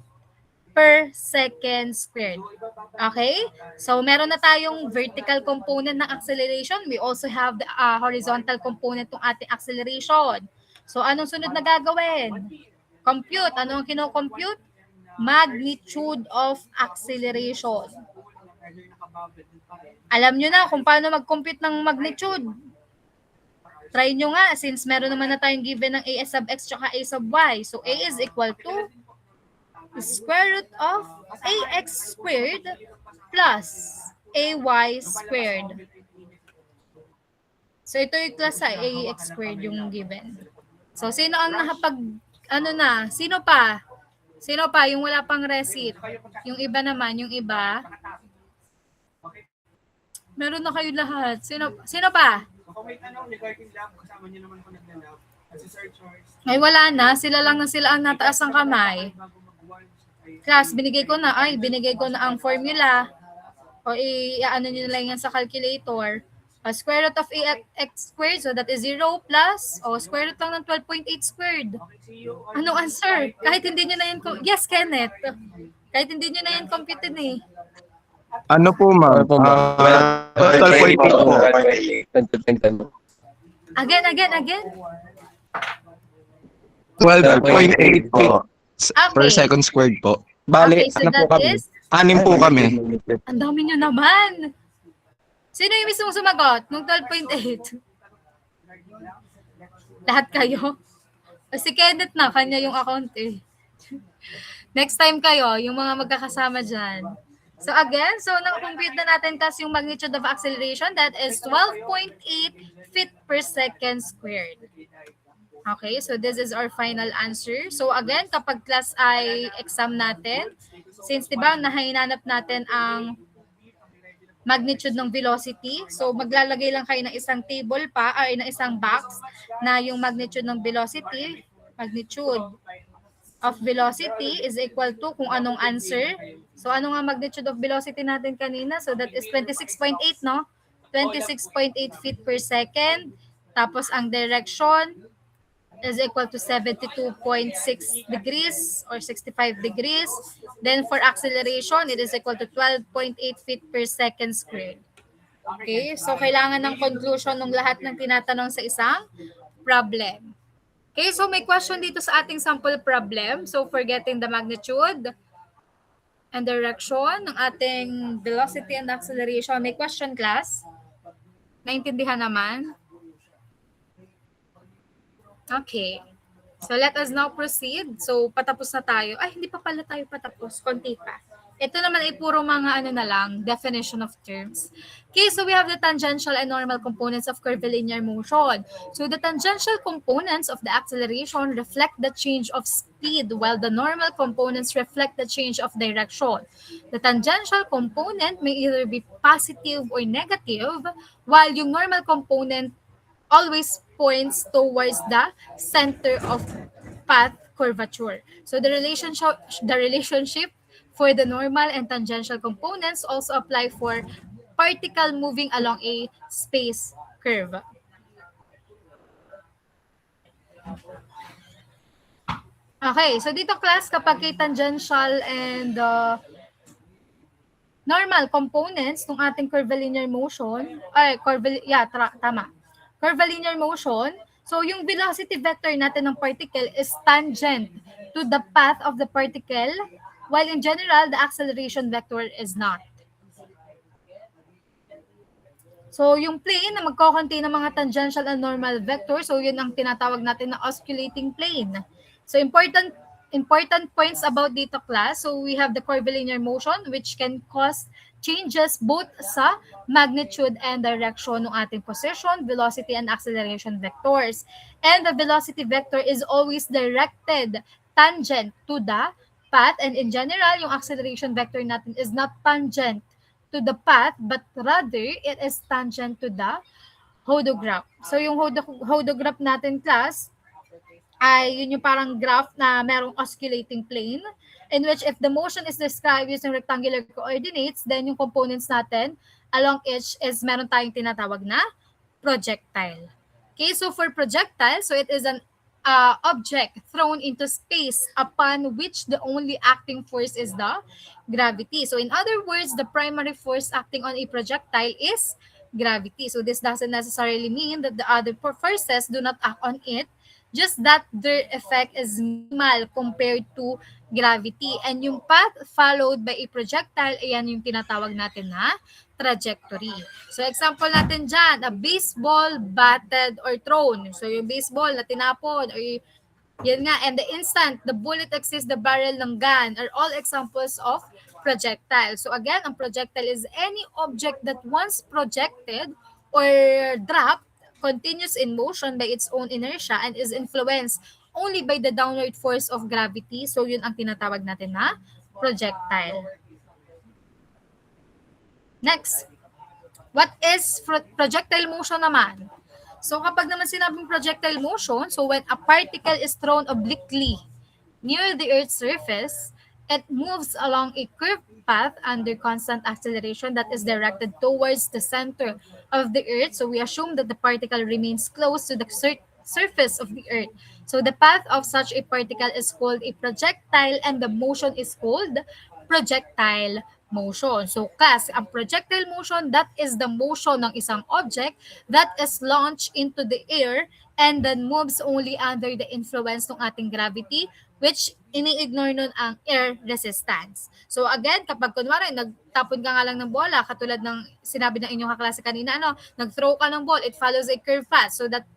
per second squared. Okay? So, meron na tayong vertical component ng acceleration. We also have the horizontal component ng ating acceleration. So, anong sunod na gagawin? Compute. Ano ang kino-compute? Magnitude of acceleration. Alam nyo na kung paano mag-compute ng magnitude. Try nyo nga, since meron naman na tayong given ng a sub x tsaka a sub y. So, a is equal to square root of ax squared plus ay squared. So ito yung class ax squared yung given. So sino ang sino pa? Sino pa? Yung wala pang receipt. Yung iba naman, yung iba. Meron na kayo lahat. Sino pa? Ay, wala na. Sila ang nataas ang kamay. Class, binigay ko na ang formula. O i-ano nyo na lang yan sa calculator. Square root of ax squared, so that is 0 plus, square root lang ng 12.8 squared. Anong answer? Kahit hindi nyo na yan, yes, Kenneth. Kahit hindi nyo na yan computed eh. Ano po, ma'am? 12.8 po. Again. 12.8 po. Per Okay. second squared po. Bali, Okay, so ano po that kami? is, 6 po kami. ang dami nyo naman. Sino yung mismong sumagot nung 12.8? Lahat kayo? O si Kenneth na, kanya yung account eh. Next time kayo, yung mga magkakasama dyan. So again, nakakompute na natin kasi yung magnitude of acceleration, that is 12.8 feet per second squared. Okay, so this is our final answer. So again, kapag class I exam natin, since diba nahinanap natin ang magnitude ng velocity, so maglalagay lang kayo ng isang table pa, ng isang box na yung magnitude ng velocity, magnitude of velocity is equal to kung anong answer. So ano nga magnitude of velocity natin kanina? So that is 26.8, no? 26.8 feet per second. Tapos ang direction is equal to 72.6 degrees or 65 degrees. Then for acceleration, it is equal to 12.8 feet per second squared. Okay, so kailangan ng conclusion ng lahat ng tinatanong sa isang problem. Okay, so may question dito sa ating sample problem. So for getting the magnitude and direction ng ating velocity and acceleration, may question, class? Naintindihan naman? Okay. So let us now proceed. So patapos na tayo. Ay, hindi pa pala tayo patapos. Konti pa. Ito naman ay puro mga definition of terms. Okay, so we have the tangential and normal components of curvilinear motion. So the tangential components of the acceleration reflect the change of speed, while the normal components reflect the change of direction. The tangential component may either be positive or negative, while yung normal component always points towards the center of path curvature. So the relationship for the normal and tangential components also apply for particle moving along a space curve. Okay, so dito class, kapag kay tangential and normal components ng ating curvilinear motion, tama. Curvilinear motion, so yung velocity vector natin ng particle is tangent to the path of the particle, while in general, the acceleration vector is not. So yung plane na magko-contain ng mga tangential and normal vector, so yun ang tinatawag natin na osculating plane. So important points about dito class. So we have the curvilinear motion, which can cause changes both sa magnitude and direction ng ating position, velocity and acceleration vectors. And the velocity vector is always directed tangent to the path, and in general, yung acceleration vector natin is not tangent to the path, but rather it is tangent to the hodograph. So yung hodograph natin class, ay yun yung parang graph na merong osculating plane, in which if the motion is described using rectangular coordinates, then yung components natin along each is meron tayong tinatawag na projectile. Okay, so for projectile, so it is an object thrown into space upon which the only acting force is the gravity. So in other words, the primary force acting on a projectile is gravity. So this doesn't necessarily mean that the other forces do not act on it, just that their effect is minimal compared to gravity. And yung path followed by a projectile, ayan yung tinatawag natin na trajectory. So example natin dyan, a baseball batted or thrown. So yung baseball na tinapon or Yan nga, and the instant the bullet exits the barrel ng gun are all examples of projectile. So again, ang projectile is any object that once projected or dropped continues in motion by its own inertia and is influenced only by the downward force of gravity. So yun ang tinatawag natin na projectile. Next, what is projectile motion naman? So kapag naman sinabing projectile motion, so when a particle is thrown obliquely near the Earth's surface, it moves along a curved path under constant acceleration that is directed towards the center of the Earth. So we assume that the particle remains close to the surface of the Earth. So the path of such a particle is called a projectile and the motion is called projectile motion. So class, ang projectile motion, that is the motion ng isang object that is launched into the air and then moves only under the influence ng ating gravity, which ini-ignore nun ang air resistance. So again, kapag kunwari nagtapon ka nga lang ng bola, katulad ng sinabi ng inyong kaklase kanina, nag-throw ka ng ball, it follows a curved path. So that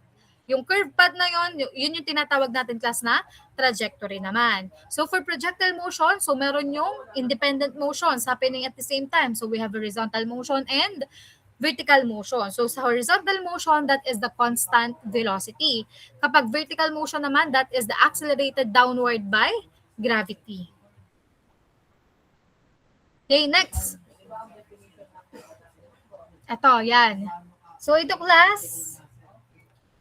yung curved path na yun yung tinatawag natin class na trajectory naman. So for projectile motion, so meron yung independent motions happening at the same time. So we have horizontal motion and vertical motion. So sa horizontal motion, that is the constant velocity. Kapag vertical motion naman, that is the accelerated downward by gravity. Okay, next. Ito, yan. So ito class,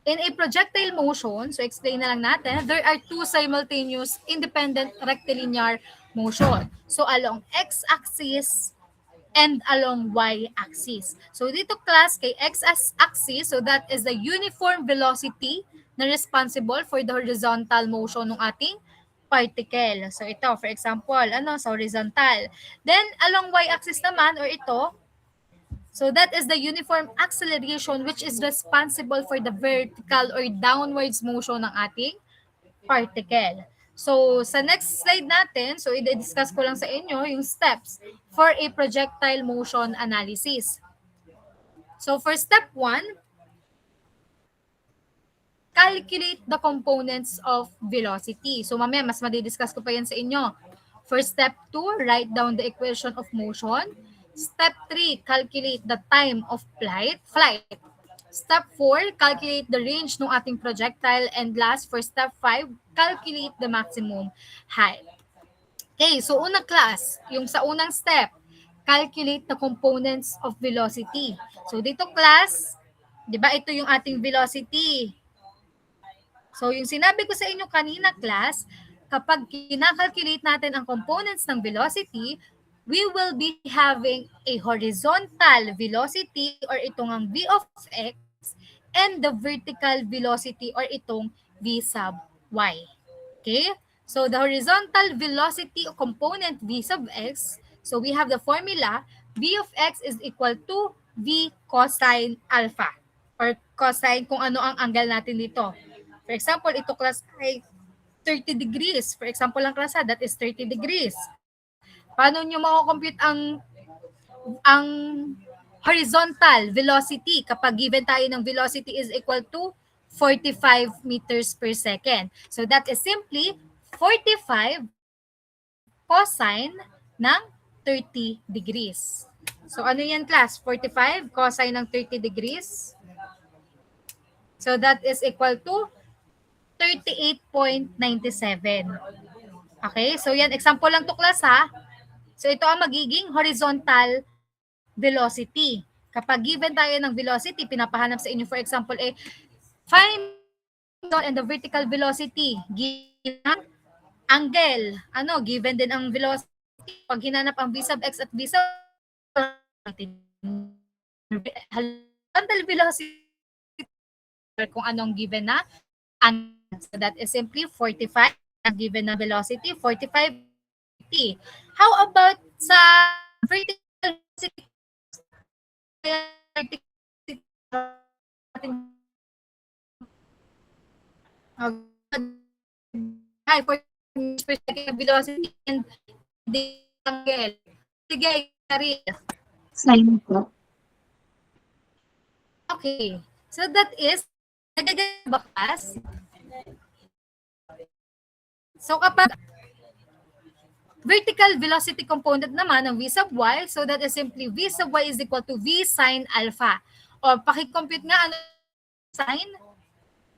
in a projectile motion, so explain na lang natin, there are two simultaneous independent rectilinear motion. So along x-axis and along y-axis. So dito class, kay x-axis, so that is the uniform velocity na responsible for the horizontal motion ng ating particle. So ito, for example, sa horizontal. Then along y-axis naman, or ito, so that is the uniform acceleration which is responsible for the vertical or downwards motion ng ating particle. So sa next slide natin, so i-discuss ko lang sa inyo yung steps for a projectile motion analysis. So for step 1, calculate the components of velocity. So mamaya mas madidiscuss ko pa yan sa inyo. For step 2, write down the equation of motion. Step 3, calculate the time of flight. Step 4, calculate the range ng ating projectile. And last, for step 5, calculate the maximum height. Okay, so unang class, yung sa unang step, calculate the components of velocity. So dito class, di ba ito yung ating velocity. So yung sinabi ko sa inyo kanina class, kapag kinakalculate natin ang components ng velocity, we will be having a horizontal velocity or itong ang v of x and the vertical velocity or itong v sub y. Okay? So the horizontal velocity component v sub x, so we have the formula v of x is equal to v cosine alpha or cosine kung ano ang angle natin dito. For example, ito class ay 30 degrees. For example lang class, that is 30 degrees. Paano nyo mako-compute ang horizontal velocity kapag given tayo ng velocity is equal to 45 meters per second? So that is simply 45 cosine ng 30 degrees. So ano yan class? 45 cosine ng 30 degrees. So that is equal to 38.97. Okay, so yan example lang to class ha. So ito ang magiging horizontal velocity. Kapag given tayo ng velocity, pinapahanap sa inyo for example, find and the vertical velocity. Given angle, given din ang velocity. Pag hinanap ang v sub x at v sub horizontal velocity, kung anong given na angle. So that is simply 45, given na velocity, 45. How about sa vertical velocity? For velocity and the angle. Sige, Same po. Okay. So that is nagagawa ba class? So kapag vertical velocity component naman ng v sub y, so that is simply v sub y is equal to v sine alpha. O paki-compute nga ano sine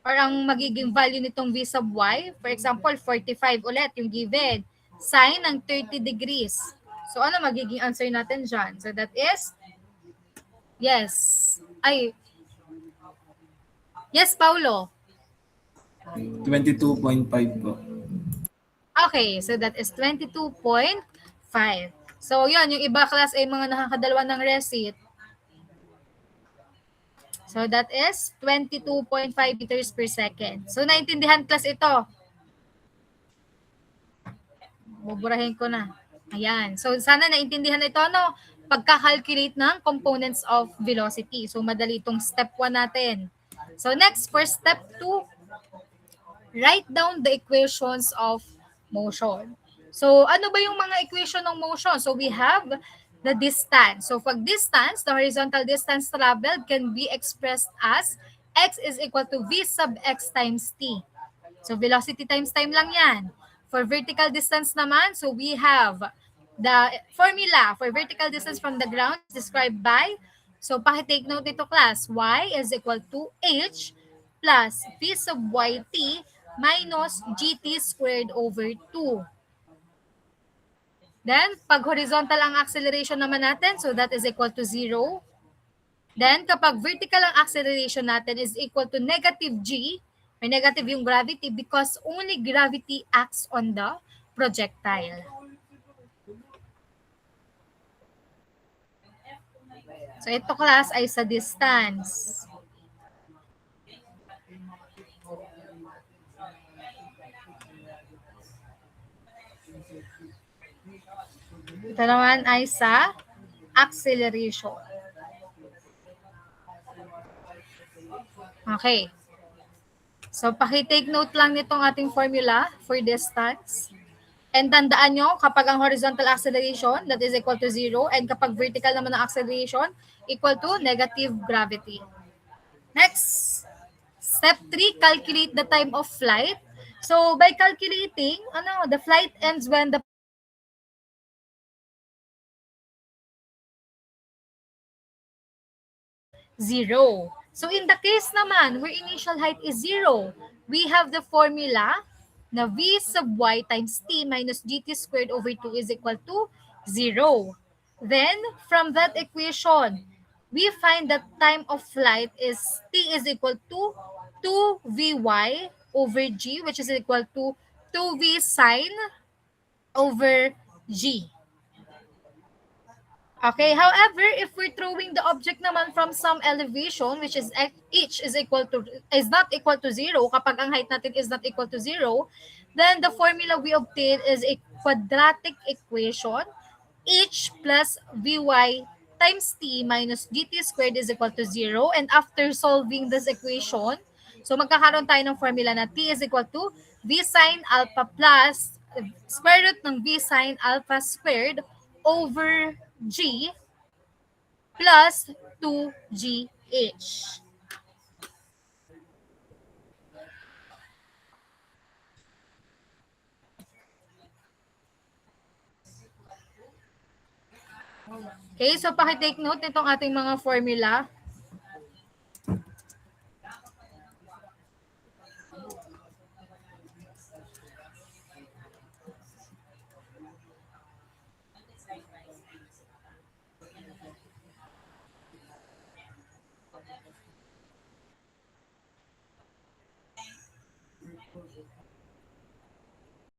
or ang magiging value nitong v sub y. For example, 45 ulit yung given. Sine ng 30 degrees. So ano magiging answer natin dyan? So that is, yes. Yes, Paulo. 22.5 po. Okay, so that is 22.5. So yun, yung iba class ay mga nakakadalawa ng receipt. So that is 22.5 meters per second. So naintindihan class ito. Buburahin ko na. Ayan. So sana naintindihan ito, no? Pagka-calculate ng components of velocity. So madali itong step 1 natin. So next, for step 2, write down the equations of motion. So ano ba yung mga equation ng motion? So we have the distance. So pag distance, the horizontal distance traveled can be expressed as x is equal to v sub x times t. So velocity times time lang yan. For vertical distance naman, so we have the formula for vertical distance from the ground described by, so paki-take note nito class, y is equal to h plus v sub yt minus gt squared over 2. Then, pag horizontal ang acceleration naman natin, so that is equal to 0. Then, kapag vertical ang acceleration natin is equal to negative g, may negative yung gravity because only gravity acts on the projectile. So, ito class ay sa distance. Ito naman ay sa acceleration. Okay. So, paki-take note lang nitong ating formula for distance. And tandaan nyo, kapag ang horizontal acceleration, that is equal to 0. And kapag vertical naman ang acceleration, equal to negative gravity. Next, step 3, calculate the time of flight. So, by calculating, the flight ends when the zero. So in the case naman where initial height is 0, we have the formula na v sub y times t minus gt squared over 2 is equal to 0. Then from that equation, we find that time of flight is t is equal to 2vy over g, which is equal to 2v sine over g. Okay, however, if we're throwing the object naman from some elevation, which is h is not equal to 0, kapag ang height natin is not equal to 0, then the formula we obtain is a quadratic equation, h plus vy times t minus gt squared is equal to 0. And after solving this equation, so magkakaroon tayo ng formula na t is equal to v sine alpha plus square root ng v sine alpha squared over g plus 2gh. Okay, so paki-take note nitong ating mga formula.